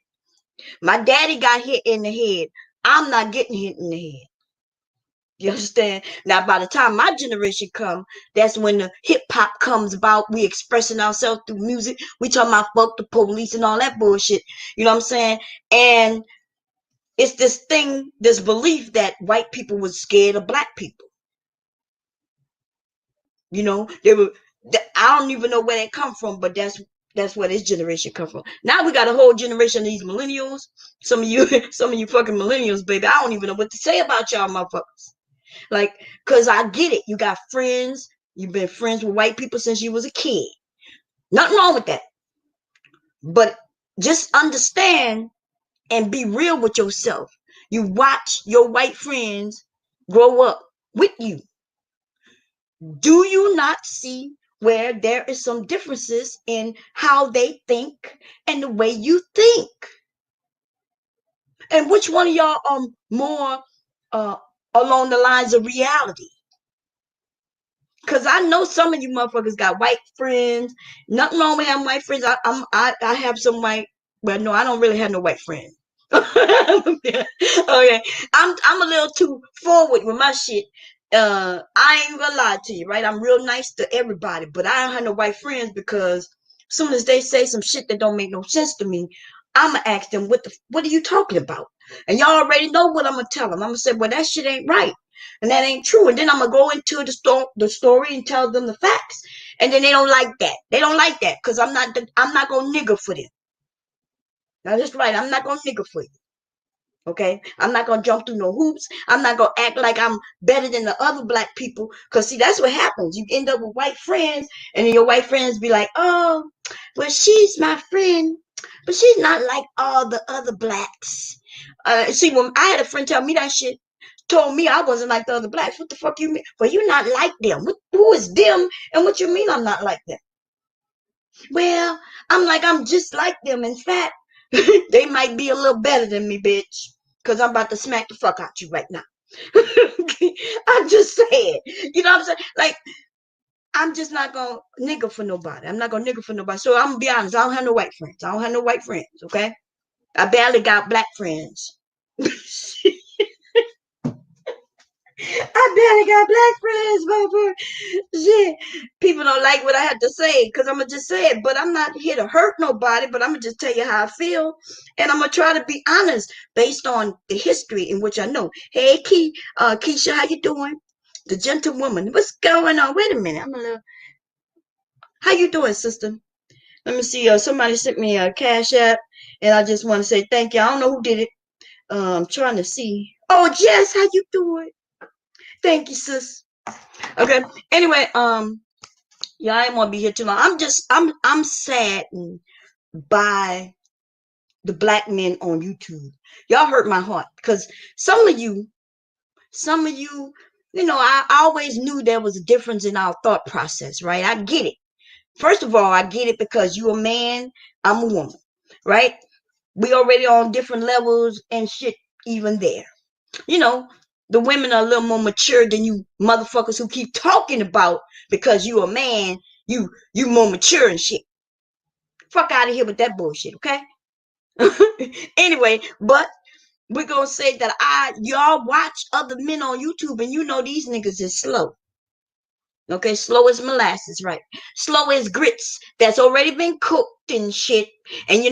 My daddy got hit in the head. I'm not getting hit in the head. You understand? Now, by the time my generation come, that's when the hip hop comes about. We expressing ourselves through music. We talking about fuck the police and all that bullshit. You know what I'm saying? And it's this thing, this belief that white people was scared of black people. You know, they were. I don't even know where they come from, but that's where this generation come from. Now we got a whole generation of these millennials. Some of you, some of you fucking millennials, baby. I don't even know what to say about y'all, motherfuckers. Like, cause I get it. You got friends. You've been friends with white people since you was a kid. Nothing wrong with that. But just understand and be real with yourself. You watch your white friends grow up with you. Do you not see where there is some differences in how they think and the way you think? And which one of y'all are more along the lines of reality? Because I know some of you motherfuckers got white friends. Nothing wrong with having white friends. I have some white, well, no, I don't really have no white friends. Okay. I'm a little too forward with my shit. I ain't gonna lie to you, right? I'm real nice to everybody, but I don't have no white friends because as soon as they say some shit that don't make no sense to me, I'ma ask them, what are you talking about? And y'all already know what I'm gonna tell them. I'm gonna say, well, that shit ain't right. And that ain't true. And then I'm gonna go into the story and tell them the facts. And then they don't like that. They don't like that because I'm not gonna nigger for them. Now that's right. I'm not gonna nigger for you. Okay, I'm not gonna jump through no hoops. I'm not gonna act like I'm better than the other black people. Cause see, that's what happens. You end up with white friends, and then your white friends be like, "Oh, well, she's my friend, but she's not like all the other blacks." See, when I had a friend tell me that shit, told me I wasn't like the other blacks. What the fuck you mean? Well, you're not like them. Who is them? And what you mean I'm not like them? Well, I'm like, I'm just like them. In fact, they might be a little better than me, bitch. Because I'm about to smack the fuck out you right now. I'm just saying. You know what I'm saying? Like, I'm just not going to nigger for nobody. I'm not going to nigger for nobody. So I'm going to be honest. I don't have no white friends. I don't have no white friends, okay? I barely got black friends. I barely got black friends, motherfucker. Shit. People don't like what I have to say because I'm going to just say it. But I'm not here to hurt nobody, but I'm going to just tell you how I feel. And I'm going to try to be honest based on the history in which I know. Hey, Keisha, how you doing? The gentlewoman. What's going on? Wait a minute. How you doing, sister? Let me see. Somebody sent me a cash app, and I just want to say thank you. I don't know who did it. I'm trying to see. Oh, Jess, how you doing? Thank you, sis. Okay. Anyway, yeah, I ain't want to be here too long. I'm saddened by the black men on YouTube. Y'all hurt my heart because some of you, I always knew there was a difference in our thought process, right? I get it. First of all, I get it because you a man, I'm a woman, right? We already on different levels and shit even there. You know, the women are a little more mature than you motherfuckers who keep talking about because you a man, you more mature and shit. Fuck out of here with that bullshit, okay? Anyway, but we're gonna say that y'all watch other men on YouTube and you know these niggas is slow. Okay, slow as molasses, right? Slow as grits that's already been cooked and shit, and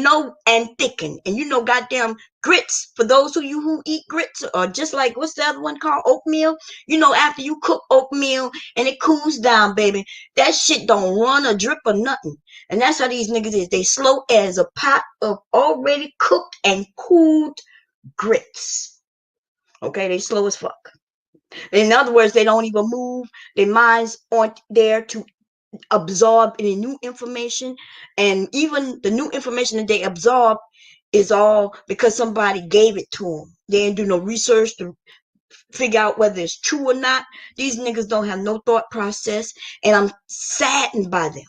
and thickened. And goddamn grits, for those of you who eat grits, or just like what's the other one called? Oatmeal. After you cook oatmeal and it cools down, baby, that shit don't run or drip or nothing. And that's how these niggas is. They slow as a pot of already cooked and cooled grits. Okay, they slow as fuck. In other words, they don't even move. Their minds aren't there to absorb any new information. And even the new information that they absorb is all because somebody gave it to them. They didn't do no research to figure out whether it's true or not. These niggas don't have no thought process, and I'm saddened by them.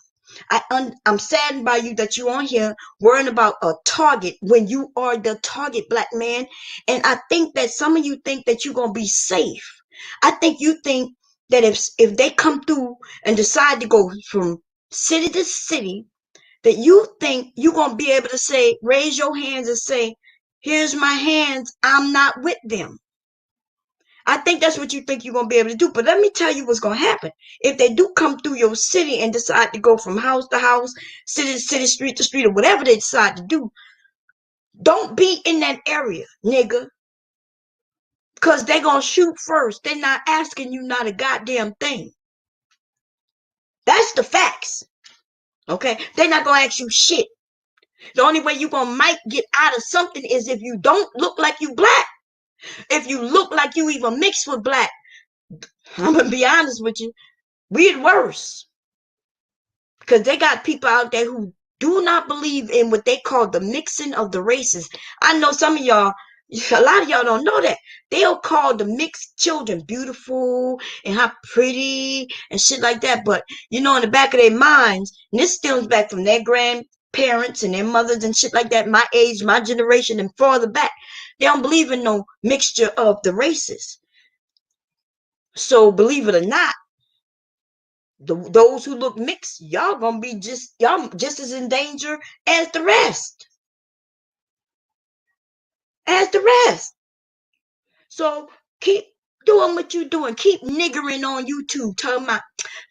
I'm saddened by you that you on here worrying about a target when you are the target, black man. And I think that some of you think that you're gonna be safe. I think you think that if they come through and decide to go from city to city, that you think you're gonna be able to say, raise your hands and say, "Here's my hands. I'm not with them." I think that's what you think you're going to be able to do. But let me tell you what's going to happen. If they do come through your city and decide to go from house to house, city to city, street to street, or whatever they decide to do, don't be in that area, nigga. Because they're going to shoot first. They're not asking you not a goddamn thing. That's the facts. Okay? They're not going to ask you shit. The only way you going to might get out of something is if you don't look like you black. If you look like you even mixed with black. I'm going to be honest with you. We're worse. Because they got people out there who do not believe in what they call the mixing of the races. I know some of y'all, a lot of y'all don't know that. They'll call the mixed children beautiful and how pretty and shit like that. But, in the back of their minds, and this stems back from their grandparents and their mothers and shit like that, my age, my generation, and farther back. They don't believe in no mixture of the races. So, believe it or not, those who look mixed, y'all gonna be y'all just as in danger as the rest. As the rest. So keep doing what you're doing. Keep niggering on YouTube, talking about,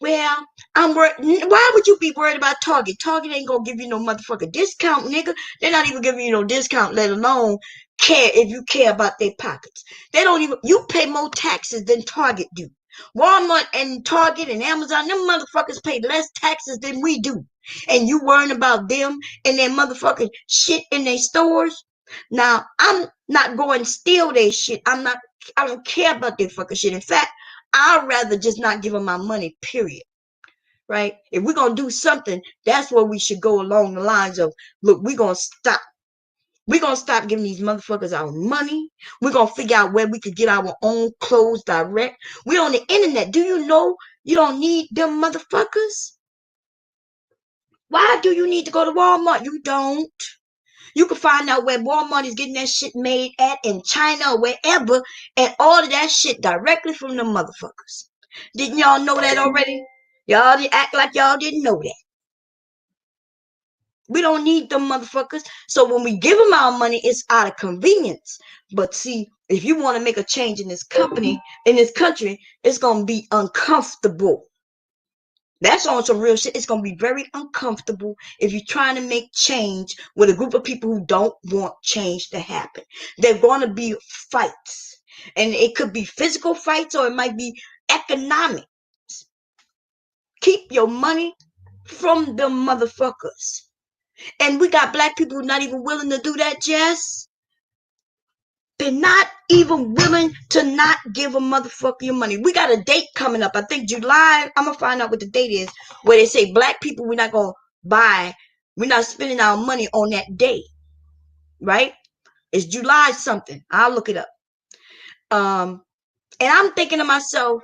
well, I'm worried. Why would you be worried about Target? Target ain't gonna give you no motherfucking discount, nigga. They're not even giving you no discount, let alone care if you care about their pockets. They don't even, you pay more taxes than Target do. Walmart and Target and Amazon, them motherfuckers pay less taxes than we do. And you worrying about them and their motherfucking shit in their stores? Now, I'm not going to steal their shit. I don't care about their fucking shit. In fact, I'd rather just not give them my money, period. Right? If we're going to do something, that's where we should go along the lines of, look, we're going to stop. We're going to stop giving these motherfuckers our money. We're going to figure out where we could get our own clothes direct. We're on the internet. Do you know you don't need them motherfuckers? Why do you need to go to Walmart? You don't. You can find out where Walmart is getting that shit made at in China or wherever and order that shit directly from the motherfuckers. Didn't y'all know that already? Y'all didn't act like y'all didn't know that. We don't need them motherfuckers. So when we give them our money, it's out of convenience. But see, if you want to make a change in this company, in this country, it's going to be uncomfortable. That's on some real shit. It's going to be very uncomfortable if you're trying to make change with a group of people who don't want change to happen. They're going to be fights. And it could be physical fights or it might be economic. Keep your money from the motherfuckers. And we got black people not even willing to do that, Jess. They're not even willing to not give a motherfucker your money. We got a date coming up. I think July. I'm going to find out what the date is. Where they say black people, we're not going to buy. We're not spending our money on that day. Right? It's July something. I'll look it up. And I'm thinking to myself,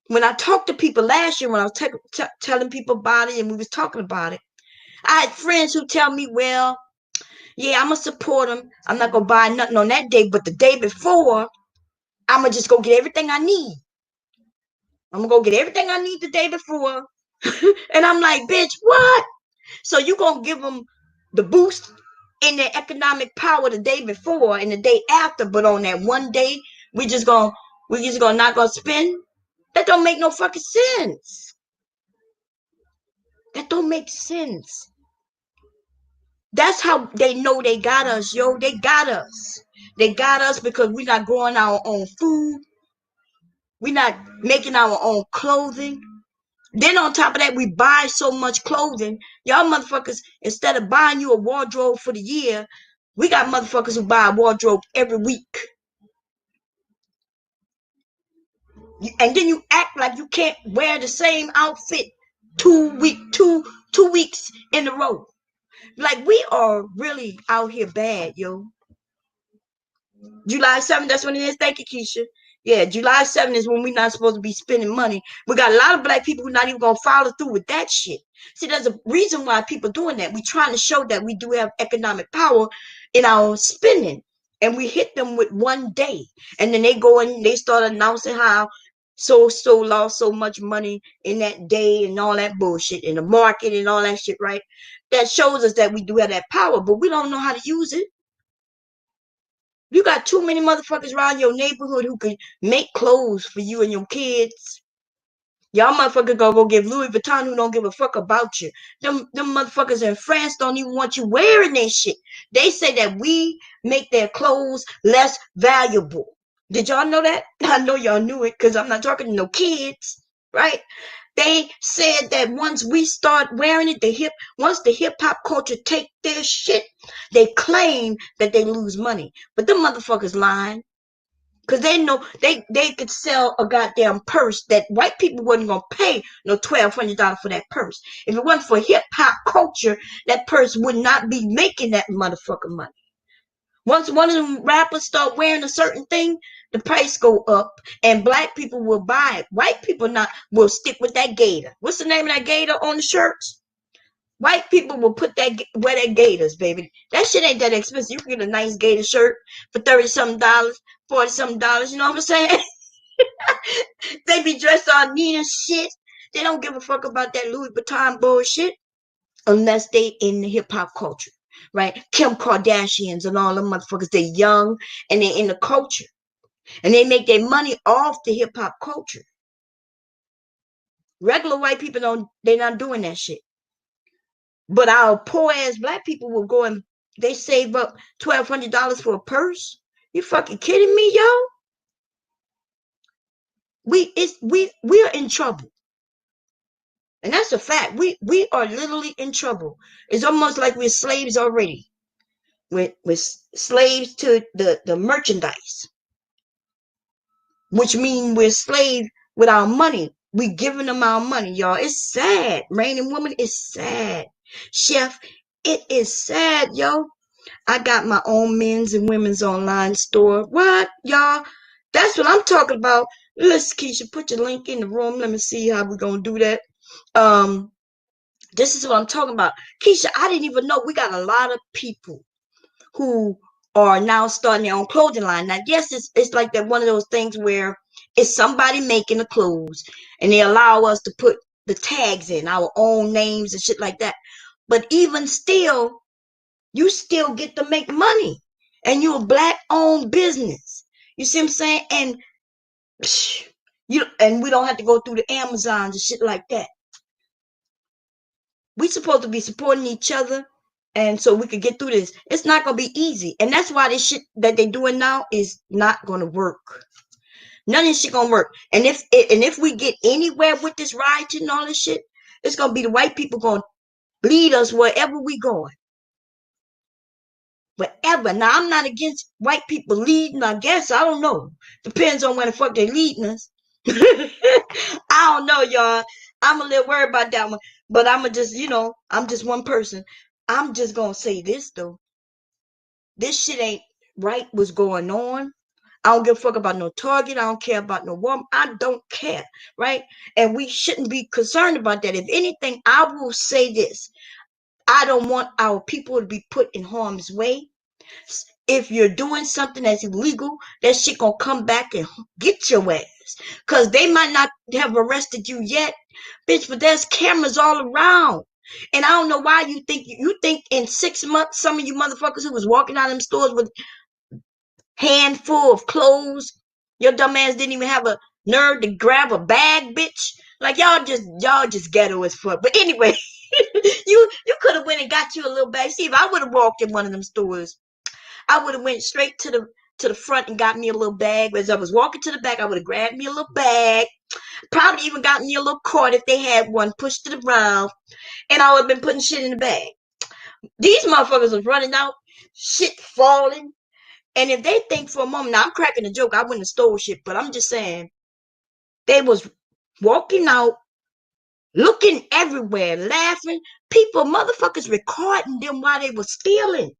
when I talked to people last year, when I was telling people about it and we was talking about it, I had friends who tell me, well, yeah, I'm going to support them. I'm not going to buy nothing on that day. But the day before, I'm going to just go get everything I need. I'm going to go get everything I need the day before. And I'm like, bitch, what? So you going to give them the boost in their economic power the day before and the day after. But on that one day, we just going to not going to spend. That don't make no fucking sense. That don't make sense. That's how they know they got us, yo. They got us. They got us because we're not growing our own food. We're not making our own clothing. Then on top of that, we buy so much clothing. Y'all motherfuckers, instead of buying you a wardrobe for the year, we got motherfuckers who buy a wardrobe every week. And then you act like you can't wear the same outfit 2 weeks in a row. Like, we are really out here bad, yo. July 7th, that's when it is. Thank you, Keisha. Yeah, July 7th is when we're not supposed to be spending money. We got a lot of black people who not even going to follow through with that shit. See, there's a reason why people doing that. We trying to show that we do have economic power in our spending. And we hit them with one day. And then they go and they start announcing how so lost so much money in that day and all that bullshit in the market and all that shit, right? That shows us that we do have that power, but we don't know how to use it. You got too many motherfuckers around your neighborhood who can make clothes for you and your kids. Y'all motherfuckers gonna go give Louis Vuitton who don't give a fuck about you. Them motherfuckers in France don't even want you wearing their shit. They say that we make their clothes less valuable. Did y'all know that? I know y'all knew it because I'm not talking to no kids, right? They said that once we start wearing it, once the hip hop culture take their shit, they claim that they lose money. But them motherfuckers lying. Cause they know they could sell a goddamn purse that white people wasn't gonna pay no $1,200 for that purse. If it wasn't for hip hop culture, that purse would not be making that motherfucking money. Once one of them rappers start wearing a certain thing, the price go up, and black people will buy it. White people not will stick with that gator. What's the name of that gator on the shirts? White people will wear that gators, baby. That shit ain't that expensive. You can get a nice gator shirt for $30-something, $40-something. You know what I'm saying? They be dressed all neat and shit. They don't give a fuck about that Louis Vuitton bullshit unless they in the hip hop culture, right? Kim Kardashians and all them motherfuckers. They young and they in the culture, and they make their money off the hip hop culture. Regular white people don't. They not doing that shit. But our poor ass black people will go and they save up $1,200 for a purse. You fucking kidding me, yo? We're in trouble. And that's a fact. We are literally in trouble. It's almost like we're slaves already. We're slaves to the merchandise. Which means we're slaves with our money. We giving them our money, y'all. It's sad. Man and woman, it's sad. Chef, it is sad, yo. I got my own men's and women's online store. What, y'all? That's what I'm talking about. Let's, Keisha, put your link in the room. Let me see how we're going to do that. This is what I'm talking about. Keisha, I didn't even know we got a lot of people who are now starting their own clothing line. Now, yes, it's like that one of those things where it's somebody making the clothes and they allow us to put the tags in our own names and shit like that. But even still, you still get to make money and you're a black owned business. You see what I'm saying? And we don't have to go through the Amazons and shit like that. We supposed to be supporting each other, and so we could get through this. It's not gonna be easy, and that's why this shit that they're doing now is not gonna work. None of this shit gonna work. And if we get anywhere with this rioting and all this shit, it's gonna be the white people gonna lead us wherever we going. Whatever. Now, I'm not against white people leading. I guess I don't know. Depends on when the fuck they leading us. I don't know, y'all. I'm a little worried about that one. But I'm just, I'm just one person. I'm just going to say this, though. This shit ain't right what's going on. I don't give a fuck about no Target. I don't care about no woman. I don't care, right? And we shouldn't be concerned about that. If anything, I will say this. I don't want our people to be put in harm's way. If you're doing something that's illegal, that shit gonna come back and get your ass. Cause they might not have arrested you yet, bitch, but there's cameras all around. And I don't know why you think in 6 months, some of you motherfuckers who was walking out of them stores with handful of clothes, your dumb ass didn't even have nerve to grab a bag, bitch. Like y'all just ghetto as fuck. But anyway, you could have went and got you a little bag. See, if I would have walked in one of them stores, I would have went straight to the front and got me a little bag. As I was walking to the back, I would have grabbed me a little bag. Probably even got me a little cart if they had one, pushed it around, and I would have been putting shit in the bag. These motherfuckers was running out, shit falling. And if they think for a moment, now I'm cracking a joke, I wouldn't have stole shit, but I'm just saying, they was walking out, looking everywhere, laughing. People, motherfuckers recording them while they was stealing.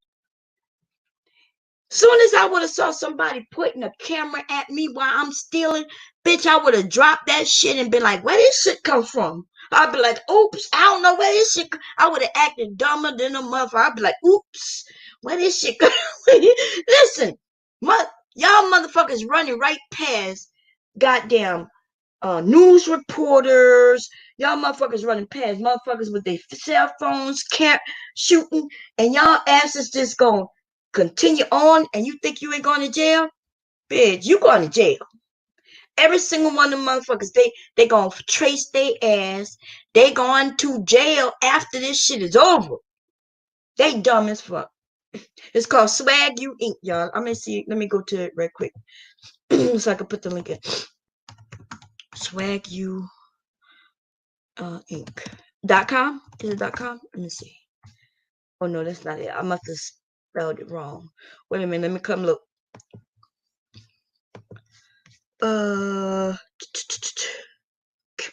Soon as I would have saw somebody putting a camera at me while I'm stealing, bitch, I would have dropped that shit and been like, where this shit come from? I'd be like, oops, I don't know where this shit I would have acted dumber than a motherfucker. I'd be like, oops, where this shit come Listen, y'all motherfuckers running right past goddamn news reporters. Y'all motherfuckers running past motherfuckers with their cell phones, shooting, and y'all asses just going continue on, and you think you ain't going to jail? Bitch, you going to jail. Every single one of them motherfuckers, they gonna trace their ass. They going to jail after this shit is over. They dumb as fuck. It's called Swag You Inc., y'all. I'm gonna see. Let me go to it real quick so I can put the link in. Swag You Inc.com. Is it .com? Let me see. Oh no, that's not it. I must have spelled it wrong. Wait a minute. Let me come look.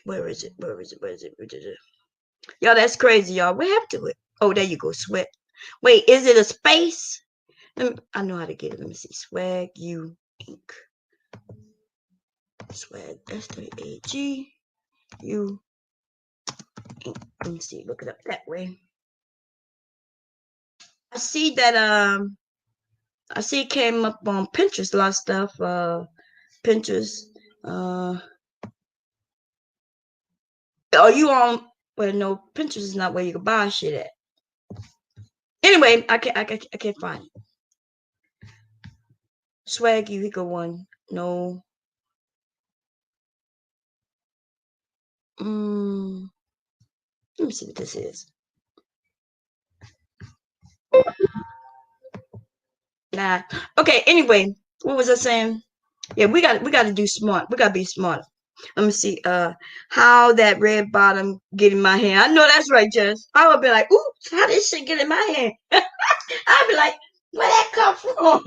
Where is it? Where is it? Y'all, that's crazy, y'all. What happened to it? Oh, there you go. Sweat. Wait, is it a space? I know how to get it. Let me see. Swag You Inc. Swag SWAG U Inc. Let me see. Look it up that way. I see that I see it came up on Pinterest, a lot of stuff. Pinterest. Are you on? Well, no, Pinterest is not where you can buy shit at. Anyway, I can't find it. Swag You, he go one. No. Let me see what this is. Nah. Okay. Anyway, what was I saying? Yeah, we got to do smart. We got to be smart. Let me see. How that red bottom get in my hand? I know that's right, Jess. I would be like, oops, how this shit get in my hand? I'd be like, where that come from?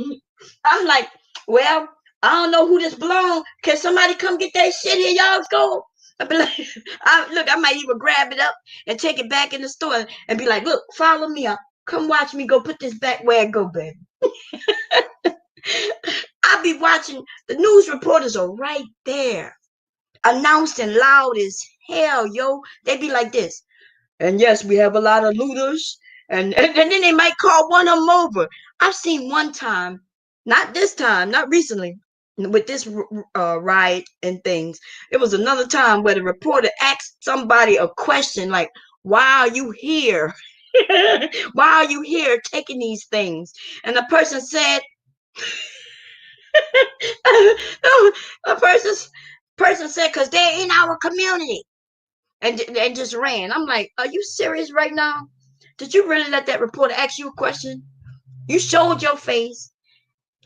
I'm like, well, I don't know who this belong. Can somebody come get that shit here? Y'all's go. I'd be like, I might even grab it up and take it back in the store and be like, look, follow me up. Come watch me go put this back where it go, baby. I'll be watching. The news reporters are right there, announcing loud as hell, yo. They be like this. And yes, we have a lot of looters. And then they might call one of them over. I've seen one time, not this time, not recently, with this riot and things. It was another time where the reporter asked somebody a question like, why are you here? Why are you here taking these things? And the person said, a person said, because they're in our community. And just ran. I'm like, are you serious right now? Did you really let that reporter ask you a question? You showed your face.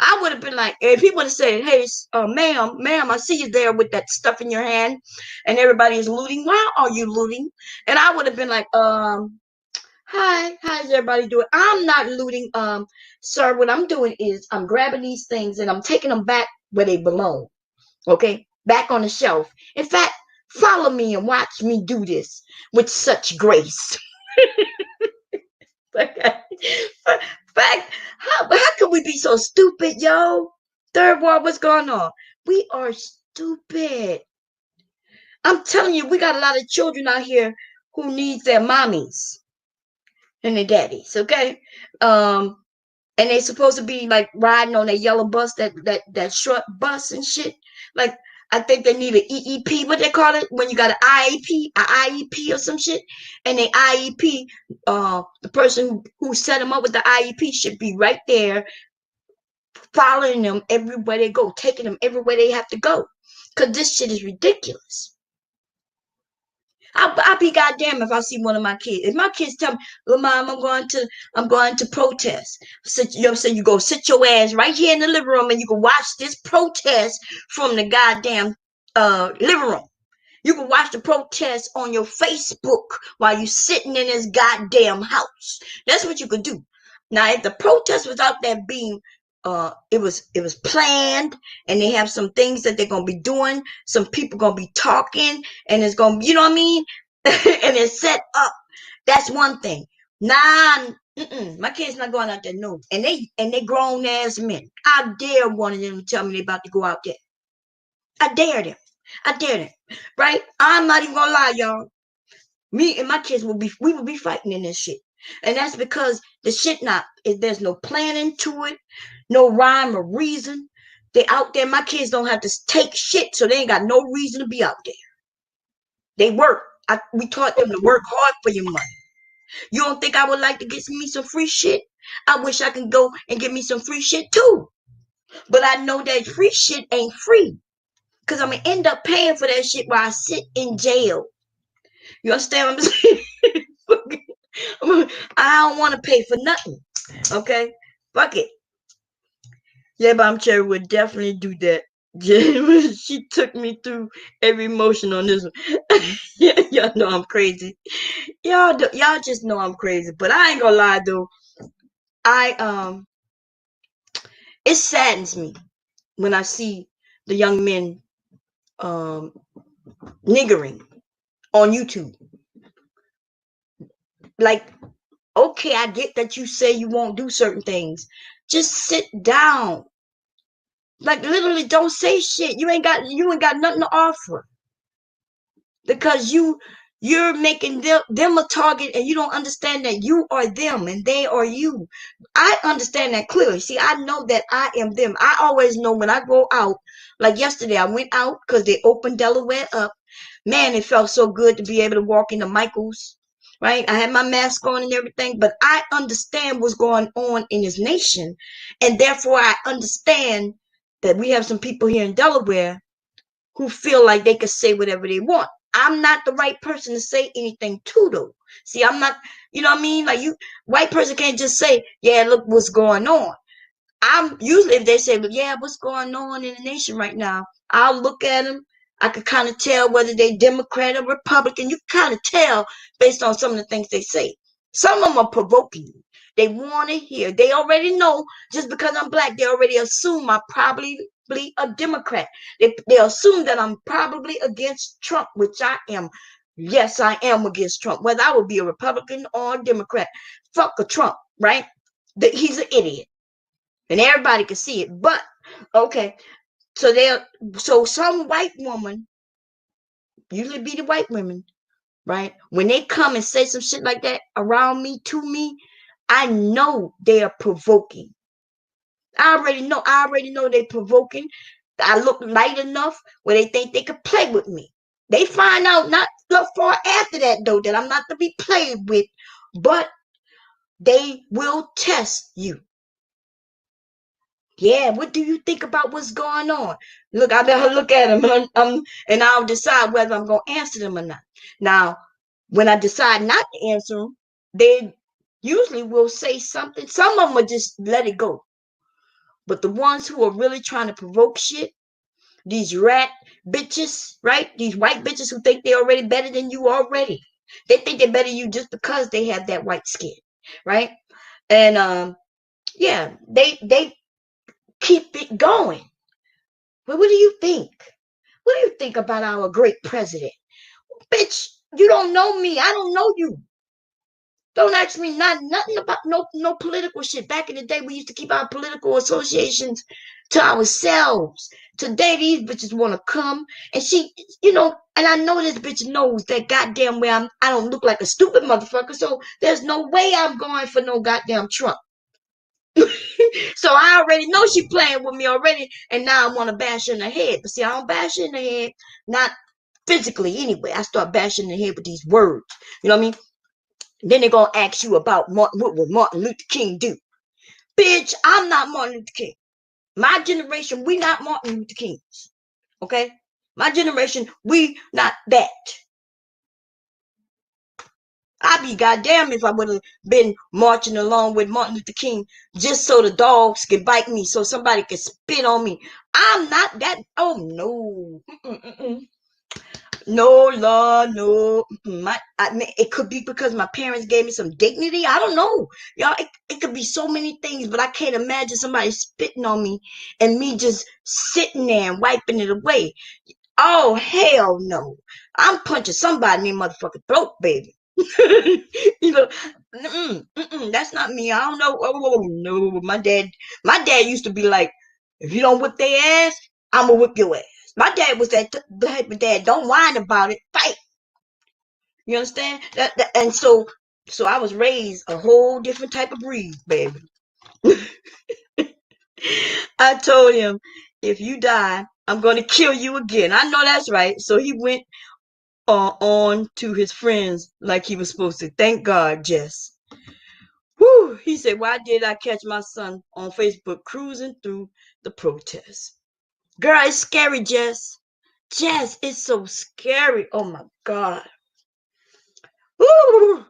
I would have been like, if he would have said, hey, ma'am, I see you there with that stuff in your hand and everybody is looting. Why are you looting? And I would have been like, hi, how's everybody doing? I'm not looting, sir. What I'm doing is I'm grabbing these things and I'm taking them back where they belong. Okay? Back on the shelf. In fact, follow me and watch me do this with such grace. Fact, how could we be so stupid, yo? Third world, what's going on? We are stupid. I'm telling you, we got a lot of children out here who need their mommies and their daddies, okay? And they supposed to be like riding on that yellow bus, that short bus and shit. Like, I think they need an EEP, what they call it, when you got an IEP or some shit. And the IEP, the person who set them up with the IEP should be right there, following them everywhere they go, taking them everywhere they have to go. Because this shit is ridiculous. I'll be goddamn if I see one of my kids. If my kids tell me, "Well, mom, I'm going to protest." You know what I'm saying? You go sit your ass right here in the living room and you can watch this protest from the goddamn living room. You can watch the protest on your Facebook while you sitting in this goddamn house. That's what you could do. Now, if the protest was out there being it was planned, and they have some things that they're gonna be doing, some people gonna be talking, and it's gonna, you know what I mean, and it's set up. That's one thing. Nah, my kids not going out there. No, and they grown ass men. I dare one of them to tell me they about to go out there. I dare them. I dare them. Right? I'm not even gonna lie, y'all. Me and my kids we will be fighting in this shit. And that's because the shit there's no planning to it, no rhyme or reason. They out there, my kids don't have to take shit, so they ain't got no reason to be out there. They work. We taught them to work hard for your money. You don't think I would like to get me some free shit? I wish I could go and get me some free shit too. But I know that free shit ain't free. Because I'm going to end up paying for that shit while I sit in jail. You understand what I'm saying? I don't want to pay for nothing. Okay? Fuck it. Yeah, Mom Cherry would definitely do that. She took me through every emotion on this one. Yeah, y'all know I'm crazy. Y'all just know I'm crazy. But I ain't gonna lie though. It saddens me when I see the young men niggering on YouTube. Like, okay, I get that you say you won't do certain things. Just sit down. Like, literally don't say shit. You ain't got nothing to offer. Because you're making them a target, and you don't understand that you are them and they are you. I understand that clearly. See, I know that I am them. I always know when I go out. Like yesterday, I went out because they opened Delaware up. Man, it felt so good to be able to walk into Michael's. Right? I had my mask on and everything, but I understand what's going on in this nation. And therefore, I understand that we have some people here in Delaware who feel like they could say whatever they want. I'm not the right person to say anything to, though. See, I'm not, you know what I mean? Like, white person can't just say, yeah, look what's going on. I'm usually, if they say, but yeah, what's going on in the nation right now, I'll look at them. I could kind of tell whether they Democrat or Republican. You kind of tell based on some of the things they say. Some of them are provoking you. They want to hear. They already know, just because I'm black, they already assume I'm probably a Democrat. They assume that I'm probably against Trump, which I am. Yes, I am against Trump, whether I would be a Republican or a Democrat. Fuck a Trump, right? He's an idiot. And everybody can see it. But okay, so some white woman, usually be the white women, right? When they come and say some shit like that around me, to me, I know they are provoking. I already know they're provoking. I look light enough where they think they could play with me. They find out not so far after that though that I'm not to be played with, but they will test you. Yeah, what do you think about what's going on? Look, I let her look at him, and I'll decide whether I'm going to answer them or not. Now, when I decide not to answer them, they usually will say something. Some of them will just let it go. But the ones who are really trying to provoke shit, these rat bitches, right? These white bitches who think they're already better than you already. They think they're better than you just because they have that white skin, right? And yeah, they keep it going. Well, what do you think? What do you think about our great president? Bitch, you don't know me. I don't know you. Don't ask me nothing about no political shit. Back in the day, we used to keep our political associations to ourselves. Today, these bitches want to come, and and I know this bitch knows that goddamn way I don't look like a stupid motherfucker, so there's no way I'm going for no goddamn Trump. So I already know she playing with me already, and now I want to bash her in the head. But see, I don't bash her in the head, not physically anyway. I start bashing in the head with these words. You know what I mean? Then they're gonna ask you about what would Martin Luther King do? Bitch, I'm not Martin Luther King. My generation, we not Martin Luther Kings. Okay? My generation, we not that. I'd be goddamn if I would have been marching along with Martin Luther King just so the dogs could bite me, so somebody could spit on me. I'm not that. Oh no. No, Lord, no. I mean, it could be because my parents gave me some dignity. I don't know. Y'all, it could be so many things, but I can't imagine somebody spitting on me and me just sitting there and wiping it away. Oh, hell no. I'm punching somebody in their motherfucking throat, baby. You know, that's not me. I don't know. Oh, no. My dad used to be like, if you don't whip their ass, I'm going to whip your ass. My dad was that type of dad. Don't whine about it. Fight. You understand? And so I was raised a whole different type of breed, baby. I told him, if you die, I'm going to kill you again. I know that's right. So he went on to his friends like he was supposed to. Thank God, Jess. Whew. He said, why did I catch my son on Facebook cruising through the protests? Girl, it's scary, Jess. Jess, it's so scary. Oh my God. Woo.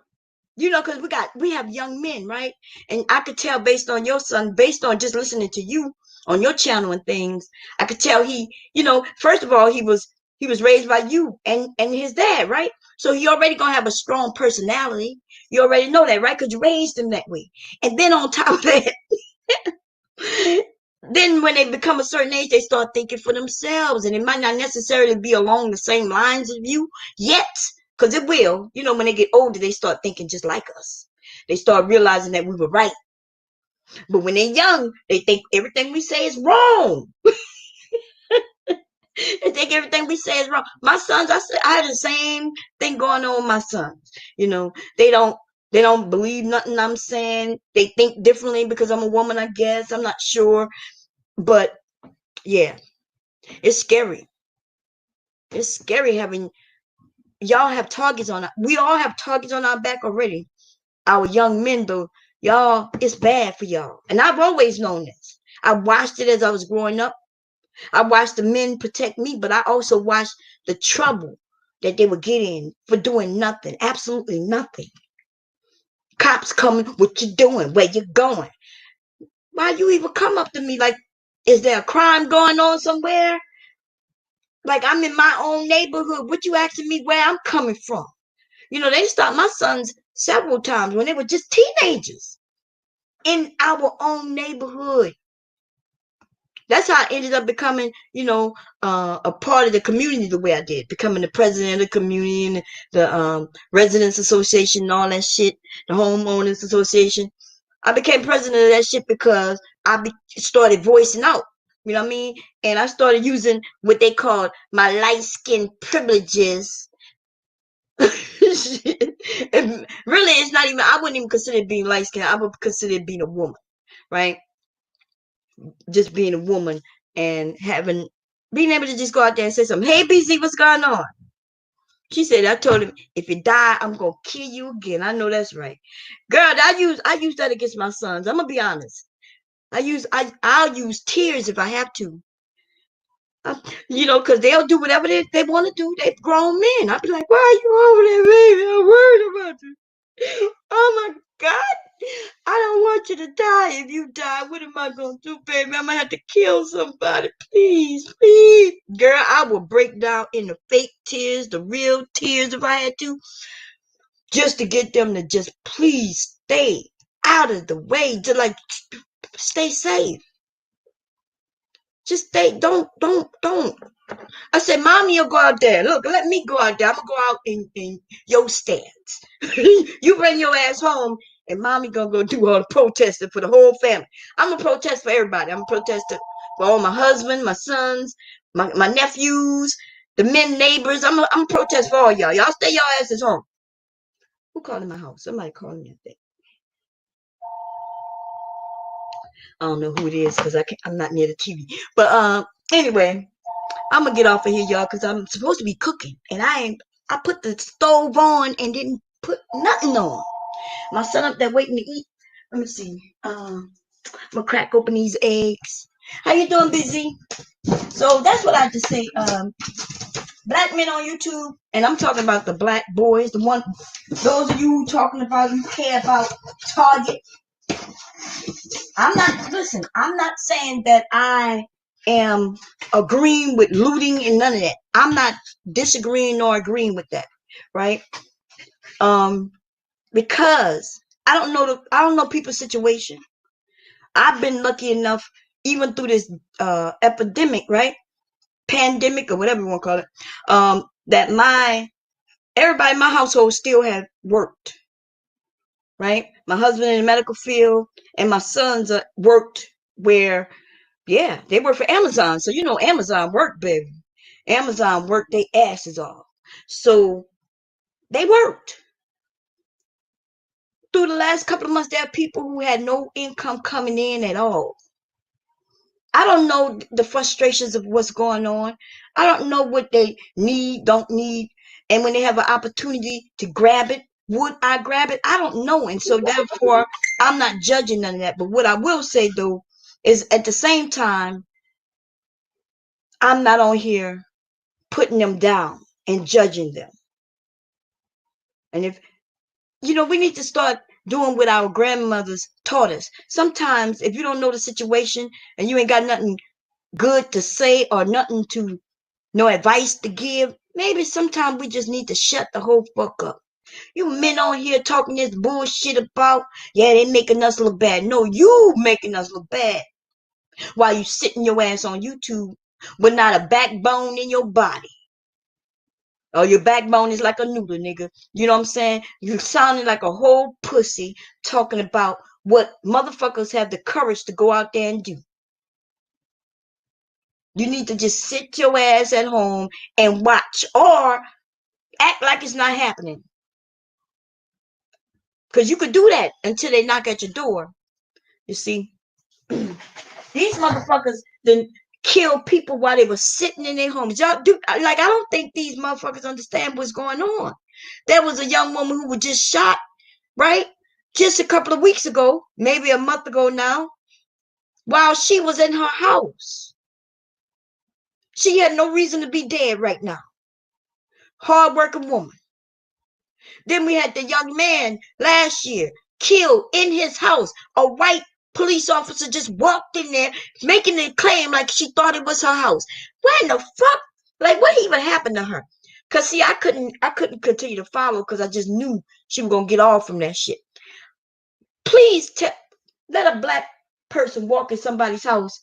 You know, because we have young men, right? And I could tell based on your son, based on just listening to you on your channel and things, I could tell he, first of all, he was raised by you and his dad, right? So he already gonna have a strong personality. You already know that, right? Because you raised him that way. And then on top of that, then when they become a certain age, they start thinking for themselves, and it might not necessarily be along the same lines of you yet, because it will. When they get older, they start thinking just like us. They start realizing that we were right. But when they're young, they think everything we say is wrong. They think everything we say is wrong. My sons, I had the same thing going on with my sons. They don't believe nothing I'm saying. They think differently because I'm a woman, I guess. I'm not sure. But yeah, it's scary. It's scary having y'all have targets on. We all have targets on our back already. Our young men, though, y'all, it's bad for y'all. And I've always known this. I watched it as I was growing up. I watched the men protect me, but I also watched the trouble that they would get in for doing nothing, absolutely nothing. Cops coming, what you doing? Where you going? Why you even come up to me like, is there a crime going on somewhere? Like I'm in my own neighborhood. What you asking me where I'm coming from? They stopped my sons several times when they were just teenagers in our own neighborhood. That's how I ended up becoming, a part of the community the way I did, becoming the president of the community and the residents association and all that shit, the homeowners association. I became president of that shit because started voicing out. You know what I mean? And I started using what they called my light skin privileges. And really, it's not even, I wouldn't even consider it being light skinned. I would consider it being a woman, right? Just being a woman and being able to just go out there and say something. Hey, BZ, what's going on? She said, I told him, if you die, I'm going to kill you again. I know that's right. Girl, I use that against my sons. I'm going to be honest. I'll use tears if I have to. Because they'll do whatever they want to do. They're grown men. I'll be like, why are you over there, baby? I'm worried about you. Oh my God. I don't want you to die. If you die, what am I going to do, baby? I'm going to have to kill somebody. Please, please. Girl, I will break down in the fake tears, the real tears if I had to, just to get them to just please stay out of the way, to like stay safe. Just stay, don't. I said, Mommy, you'll go out there. Look, let me go out there. I'm going to go out in your stance. You bring your ass home, and Mommy going to go do all the protesting for the whole family. I'm going to protest for everybody. I'm going to protest for all my husband, my sons, my nephews, the men neighbors. I'm going to protest for all y'all. Y'all stay your asses home. Who called in my house? Somebody calling me, I think. I don't know who it is because I'm not near the TV. But anyway, I'm gonna get off of here, y'all, because I'm supposed to be cooking, and I put the stove on and didn't put nothing on. My son up there waiting to eat. Let me see. I'm gonna crack open these eggs. How you doing, Busy? So that's what I have to say. Black men on YouTube, and I'm talking about the black boys, those of you talking about you care about Target. I'm not saying that I am agreeing with looting and none of that. I'm not disagreeing nor agreeing with that, right? Because I don't know people's situation. I've been lucky enough, even through this epidemic, right? Pandemic or whatever you want to call it, that everybody in my household still had worked, right? My husband in the medical field and my sons worked where, yeah, they work for Amazon. So, Amazon worked, baby. Amazon worked their asses off. So they worked. Through the last couple of months, there are people who had no income coming in at all. I don't know the frustrations of what's going on. I don't know what they need, don't need. And when they have an opportunity to grab it, would I grab it? I don't know. And so therefore, I'm not judging none of that. But what I will say though, is at the same time, I'm not on here putting them down and judging them. And if, we need to start doing what our grandmothers taught us. Sometimes if you don't know the situation and you ain't got nothing good to say or nothing to no advice to give, maybe sometimes we just need to shut the whole fuck up. You men on here talking this bullshit about, yeah, they making us look bad. No, you making us look bad while you sitting your ass on YouTube with not a backbone in your body. Or your backbone is like a noodle, nigga. You know what I'm saying? You sounding like a whole pussy talking about what motherfuckers have the courage to go out there and do. You need to just sit your ass at home and watch or act like it's not happening. Because you could do that until they knock at your door. You see? These motherfuckers then kill people while they were sitting in their homes. Y'all do I don't think these motherfuckers understand what's going on. There was a young woman who was just shot, right? Just a couple of weeks ago, maybe a month ago now, while she was in her house. She had no reason to be dead right now. Hard-working woman. Then we had the young man last year killed in his house. A white police officer just walked in there making a claim like she thought it was her house. What in the fuck? Like, what even happened to her? Cause see, I couldn't continue to follow because I just knew she was gonna get off from that shit. Please let a black person walk in somebody's house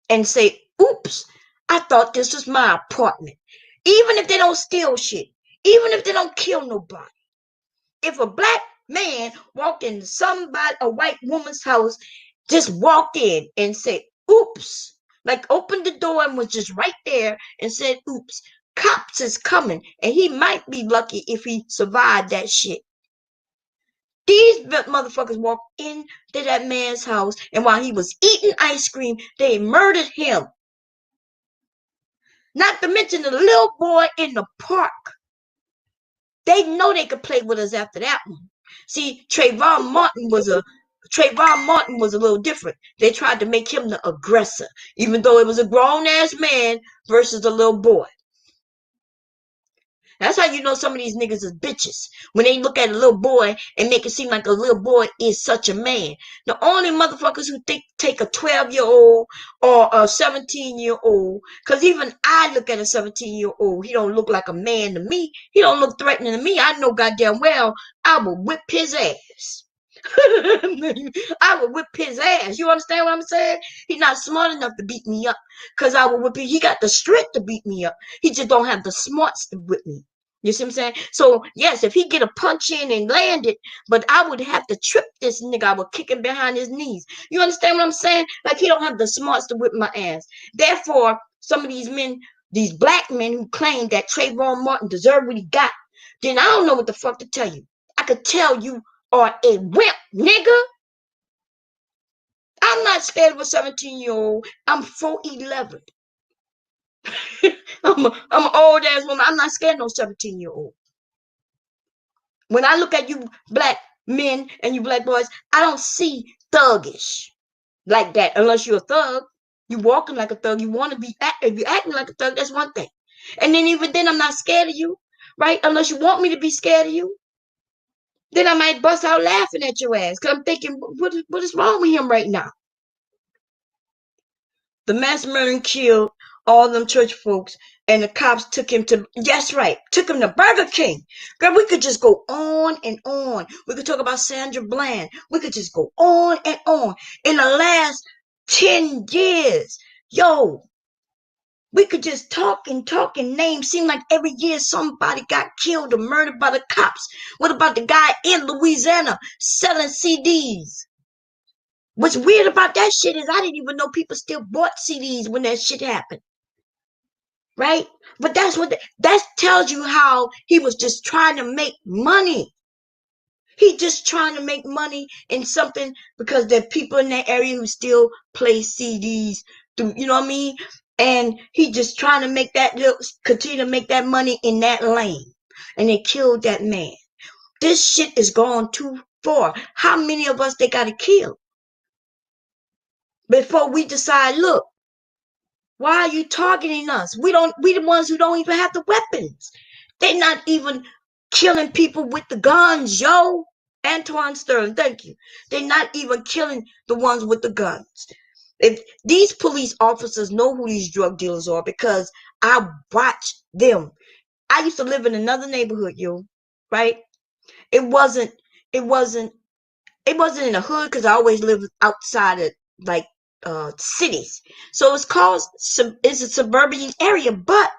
and say, oops, I thought this was my apartment. Even if they don't steal shit, even if they don't kill nobody. If a black man walked in a white woman's house, just walked in and said, oops, like opened the door and was just right there and said, oops, cops is coming. And he might be lucky if he survived that shit. These motherfuckers walked into that man's house, and while he was eating ice cream, they murdered him. Not to mention the little boy in the park. They know they could play with us after that one. See, Trayvon Martin was a little different. They tried to make him the aggressor, even though it was a grown-ass man versus a little boy. That's how you know some of these niggas is bitches. When they look at a little boy and make it seem like a little boy is such a man. The only motherfuckers who take a 12-year-old or a 17-year-old, because even I look at a 17-year-old, he don't look like a man to me. He don't look threatening to me. I know goddamn well I will whip his ass. I would whip his ass. You understand what I'm saying? He's not smart enough to beat me up. Because I would whip him. He got the strength to beat me up. He just don't have the smarts to whip me. You see what I'm saying? So, yes, if he get a punch in and land it, but I would have to trip this nigga. I would kick him behind his knees. You understand what I'm saying? Like, he don't have the smarts to whip my ass. Therefore, some of these men, these black men who claim that Trayvon Martin deserved what he got, then I don't know what the fuck to tell you. I could tell you are a wimp, nigga. I'm not scared of a 17-year-old. I'm 4'11". I'm an old ass woman. I'm not scared of no 17-year-old. When I look at you black men and you black boys, I don't see thuggish like that unless you're a thug. You walking like a thug. You want to be if you're acting like a thug, that's one thing. And then even then, I'm not scared of you, right? Unless you want me to be scared of you. Then I might bust out laughing at your ass because I'm thinking, what is wrong with him right now? The mass murder and killed all them church folks, and the cops took him to, yes, right, took him to Burger King. Girl, we could just go on and on. We could talk about Sandra Bland. We could just go on and on. In the last 10 years, yo, we could just talk and name. Seem like every year somebody got killed or murdered by the cops. What about the guy in Louisiana selling CDs? What's weird about that shit is I didn't even know people still bought CDs when that shit happened. Right? But that tells you how he was just trying to make money. He just trying to make money in something because there are people in that area who still play CDs through, you know what I mean? And he just trying to make that continue to make that money in that lane. And they killed that man. This shit is gone too far. How many of us they gotta kill before we decide, look, why are you targeting us? We the ones who don't even have the weapons. They're not even killing people with the guns, yo. Antoine Sterling, thank you. They're not even killing the ones with the guns. If these police officers know who these drug dealers are because I watch them. I used to live in another neighborhood, yo, right? It wasn't it wasn't it wasn't in the hood because I always lived outside of like cities. So it's a suburban area. But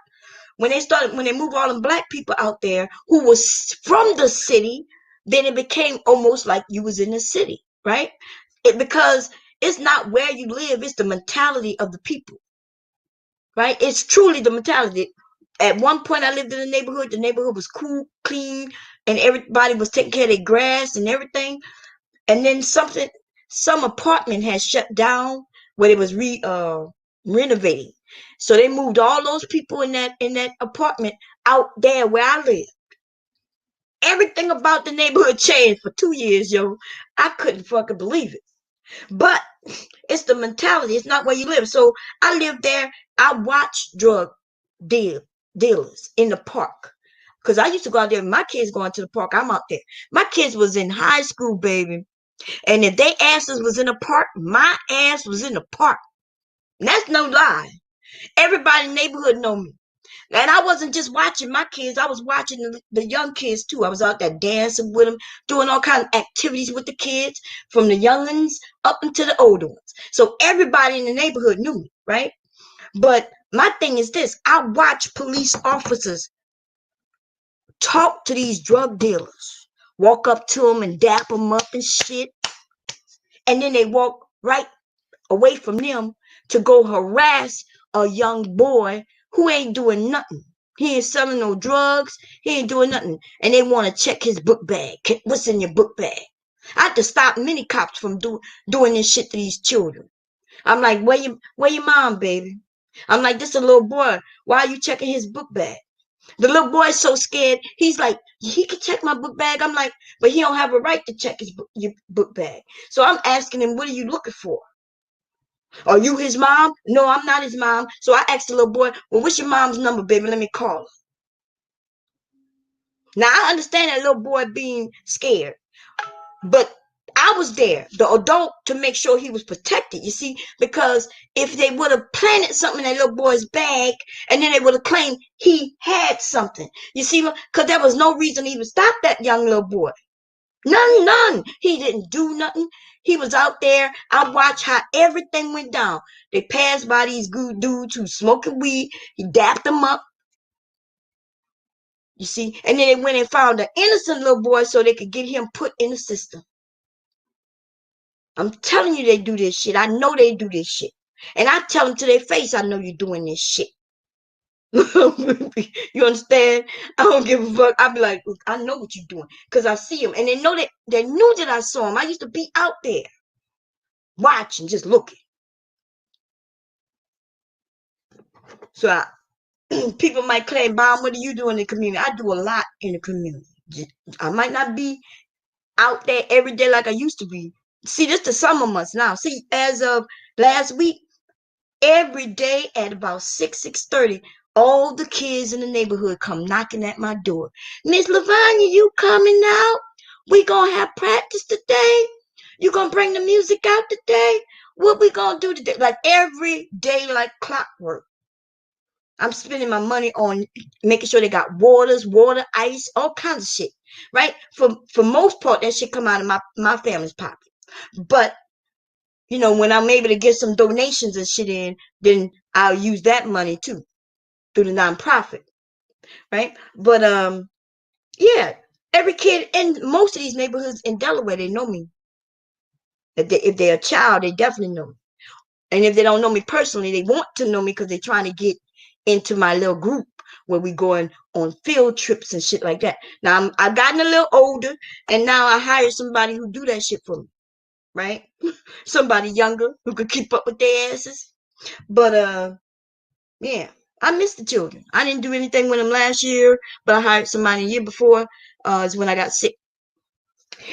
when they moved all them black people out there who was from the city, then it became almost like you was in the city, right? Because it's not where you live, it's the mentality of the people, right? It's truly the mentality. At one point I lived in the neighborhood was cool, clean, and everybody was taking care of their grass and everything. And then some apartment had shut down where it was renovating. So they moved all those people in that apartment out there where I live. Everything about the neighborhood changed for 2 years, yo. I couldn't fucking believe it. But it's the mentality. It's not where you live. So I lived there. I watched drug dealers in the park. Because I used to go out there. My kids going to the park. I'm out there. My kids was in high school, baby. And if they asses was in the park, my ass was in the park. And that's no lie. Everybody in the neighborhood know me. And I wasn't just watching my kids. I was watching the young kids too. I was out there dancing with them, doing all kinds of activities with the kids, from the youngins up into the older ones. So everybody in the neighborhood knew me, right? But my thing is this. I watch police officers talk to these drug dealers, walk up to them and dap them up and shit. And then they walk right away from them to go harass a young boy who ain't doing nothing. He ain't selling no drugs. He ain't doing nothing. And they want to check his book bag. What's in your book bag? I had to stop many cops from doing this shit to these children. I'm like, where your mom, baby? I'm like, this a little boy. Why are you checking his book bag? The little boy's so scared. He's like, he can check my book bag. I'm like, but he don't have a right to check your book bag. So I'm asking him, what are you looking for? Are you his mom? No, I'm not his mom. So I asked the little boy, well, what's your mom's number, baby? Let me call her. Now, I understand that little boy being scared, but I was there, the adult, to make sure he was protected, you see, because if they would have planted something in that little boy's bag and then they would have claimed he had something, you see, because there was no reason to even stop that young little boy. None. He didn't do nothing. He was out there. I watched how everything went down. They passed by these good dudes who smoking weed. He dapped them up. You see? And then they went and found an innocent little boy so they could get him put in the system. I'm telling you they do this shit. I know they do this shit. And I tell them to their face, I know you're doing this shit. You understand? I don't give a fuck. I be like, look, I know what you're doing because I see them, and they know that they knew that I saw them. I used to be out there watching, just looking. So people might claim, Mom, what do you do in the community? I do a lot in the community. I might not be out there every day like I used to be. See, this the summer months now. See, as of last week, every day at about 6:30, all the kids in the neighborhood come knocking at my door. Miss Lavanya, you coming out? We gonna have practice today? You gonna bring the music out today? What we gonna do today? Like every day, like clockwork. I'm spending my money on making sure they got water, ice, all kinds of shit. Right? For most part, that shit come out of my family's pocket. But when I'm able to get some donations and shit in, then I'll use that money too through the nonprofit. Right? But yeah, every kid in most of these neighborhoods in Delaware, they know me. If they're a child, they definitely know me. And if they don't know me personally, they want to know me because they're trying to get into my little group where we going on field trips and shit like that. Now I've gotten a little older, and now I hire somebody who do that shit for me, right? Somebody younger who could keep up with their asses. But yeah, I miss the children. I didn't do anything with them last year, but I hired somebody the year before. Is when I got sick.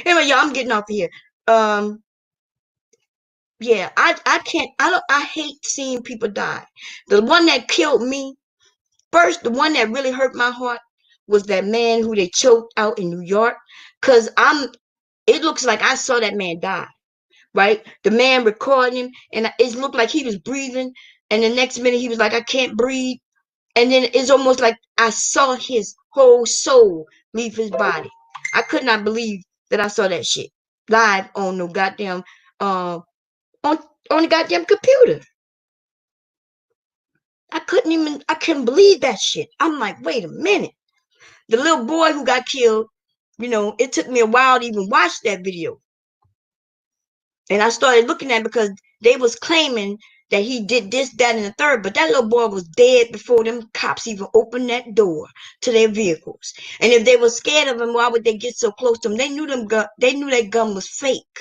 Anyway, y'all, I'm getting off of here. Um, yeah, I can't. I hate seeing people die. The one that killed me first, the one that really hurt my heart was that man who they choked out in New York. Cause it looks like I saw that man die. Right, the man recording him, and it looked like he was breathing, and the next minute he was like, I can't breathe, and then it's almost like I saw his whole soul leave his body. I could not believe that I saw that shit live on the goddamn on on the goddamn computer. I couldn't believe that shit. I'm like, wait a minute. The little boy who got killed, it took me a while to even watch that video. And I started looking at it because they was claiming that he did this, that, and the third, but that little boy was dead before them cops even opened that door to their vehicles. And if they were scared of him, why would they get so close to him? They knew that gun was fake.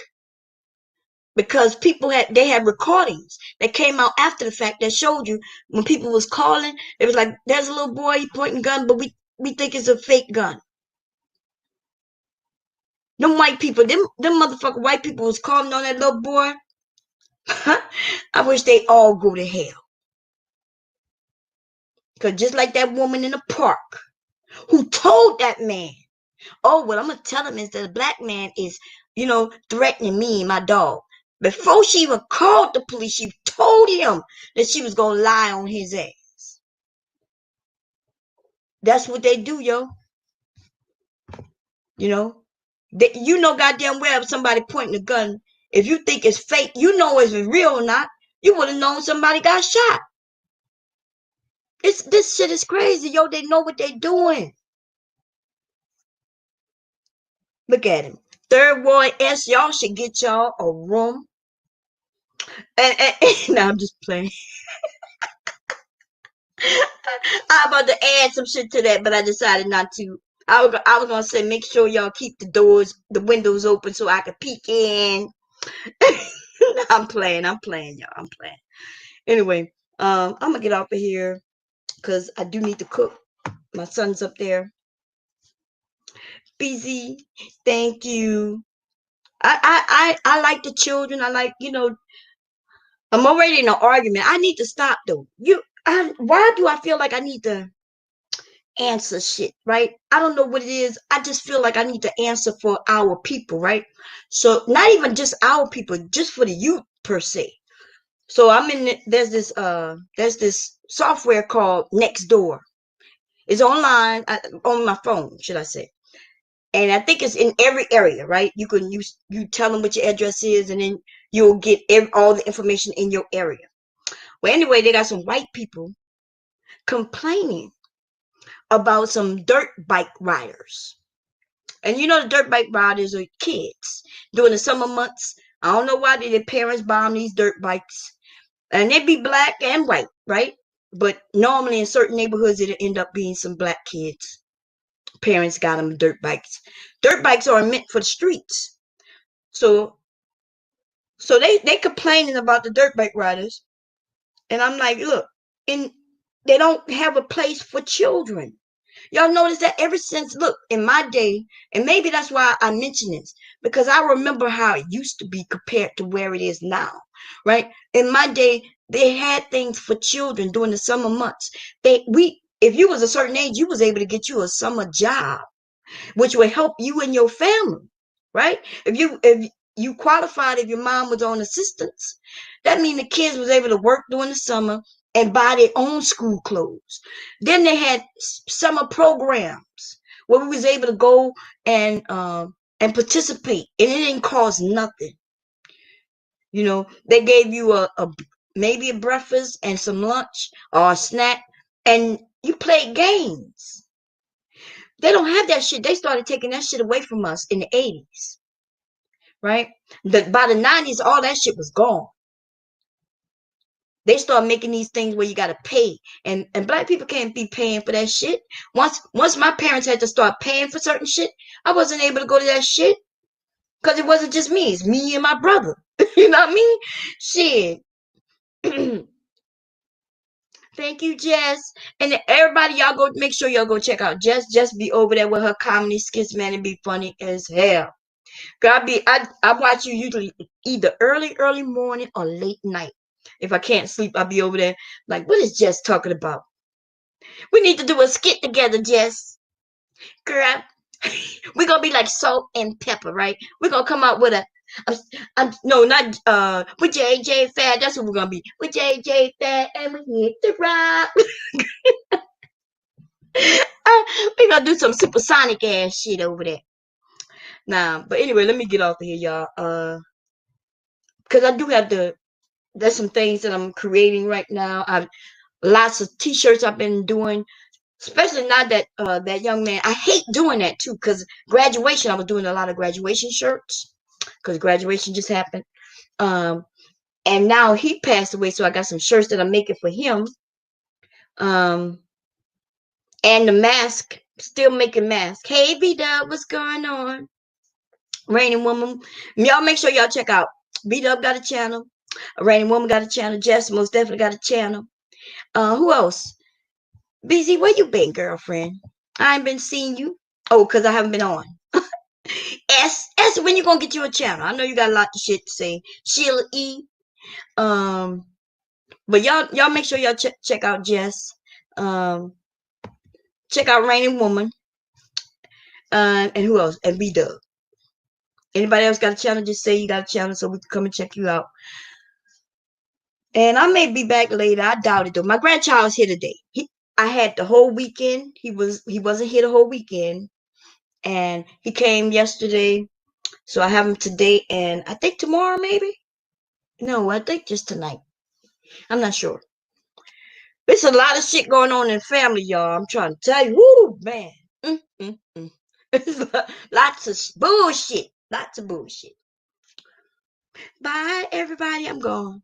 Because they had recordings that came out after the fact that showed you when people was calling, it was like, there's a little boy pointing gun, but we think it's a fake gun. Them white people, them motherfucking white people was calling on that little boy. I wish they all go to hell. Because just like that woman in the park who told that man, oh, what I'm going to tell him is that a black man is, threatening me and my dog. Before she even called the police, she told him that she was going to lie on his ass. That's what they do, yo. Goddamn well if somebody pointing a gun, if you think it's fake, if it's real or not, you would have known somebody got shot. This shit is crazy, yo. They know what they doing. Look at him. Third Ward S, y'all should get y'all a room. And no, I'm just playing. I'm about to add some shit to that, but I decided not to. I was gonna say make sure y'all keep the windows open so I can peek in. I'm playing, y'all. I'm playing. Anyway, I'm gonna get off of here because I do need to cook. My son's up there. Busy. Thank you. I like the children. I like, I'm already in an argument. I need to stop though. Why do I feel like I need to answer shit, right? I don't know what it is. I just feel like I need to answer for our people, right? So not even just our people, just for the youth per se. So there's this software called Nextdoor. It's online on my phone, should I say. And I think it's in every area, right? You tell them what your address is, and then you'll get all the information in your area. Well, anyway, they got some white people complaining about some dirt bike riders. And the dirt bike riders are kids during the summer months. I don't know why their parents buy them these dirt bikes. And they be black and white, right? But normally in certain neighborhoods, it'll end up being some black kids. Parents got them dirt bikes. Dirt bikes are meant for the streets. So they complaining about the dirt bike riders. And I'm like, look, they don't have a place for children. Y'all notice that ever since, look, in my day, and maybe that's why I mention this, because I remember how it used to be compared to where it is now, right? In my day, They had things for children during the summer months. If you was a certain age, you was able to get you a summer job, which would help you and your family, right? If you qualified, if your mom was on assistance, that means the kids was able to work during the summer and buy their own school clothes. Then they had summer programs where we was able to go and participate, and it didn't cost nothing. They gave you a maybe a breakfast and some lunch or a snack, and you played games. They don't have that shit. They started taking that shit away from us in the 80s, right? By the 90s, all that shit was gone. They started making these things where you gotta pay, and black people can't be paying for that shit. Once my parents had to start paying for certain shit, I wasn't able to go to that shit because it wasn't just me. It's me and my brother. You know what I mean? Shit. Thank you, Jess. And everybody, y'all go make sure y'all go check out Jess. Just be over there with her comedy skits, man. It be funny as hell. I watch you usually either early morning or late night. If I can't sleep, I'll be over there. Like, what is Jess talking about? We need to do a skit together, Jess. Girl, we're gonna be like salt and pepper, right? We're gonna come out with no, not with JJ Fat. That's what we're gonna be. With JJ Fat, and we hit the rock. We're gonna do some supersonic ass shit over there. Nah, but anyway, let me get off of here, y'all. Because I do have there's some things that I'm creating right now. I've lots of t-shirts I've been doing, especially now that that young man. I hate doing that too, because graduation, I was doing a lot of graduation shirts because graduation just happened. And now he passed away, so I got some shirts that I'm making for him. And the mask, still making masks. Hey, V-Dub, what's going on? Raining Woman. Y'all make sure y'all check out. V-Dub got a channel. Raining Woman got a channel. Jess most definitely got a channel. Who else? BZ, where you been, girlfriend? I ain't been seeing you. Oh, because I haven't been on. When you gonna get you a channel? I know you got a lot of shit to say. Sheila E. But y'all make sure y'all check out Jess. Check out Raining Woman. And who else? And B-Dub. Anybody else got a channel? Just say you got a channel so we can come and check you out. And I may be back later. I doubt it though. My grandchild's here today. I had the whole weekend. He wasn't here the whole weekend. And he came yesterday. So I have him today and I think tomorrow maybe. No, I think just tonight. I'm not sure. There's a lot of shit going on in the family, y'all. I'm trying to tell you. Woo, man. Lots of bullshit. Lots of bullshit. Bye, everybody. I'm gone.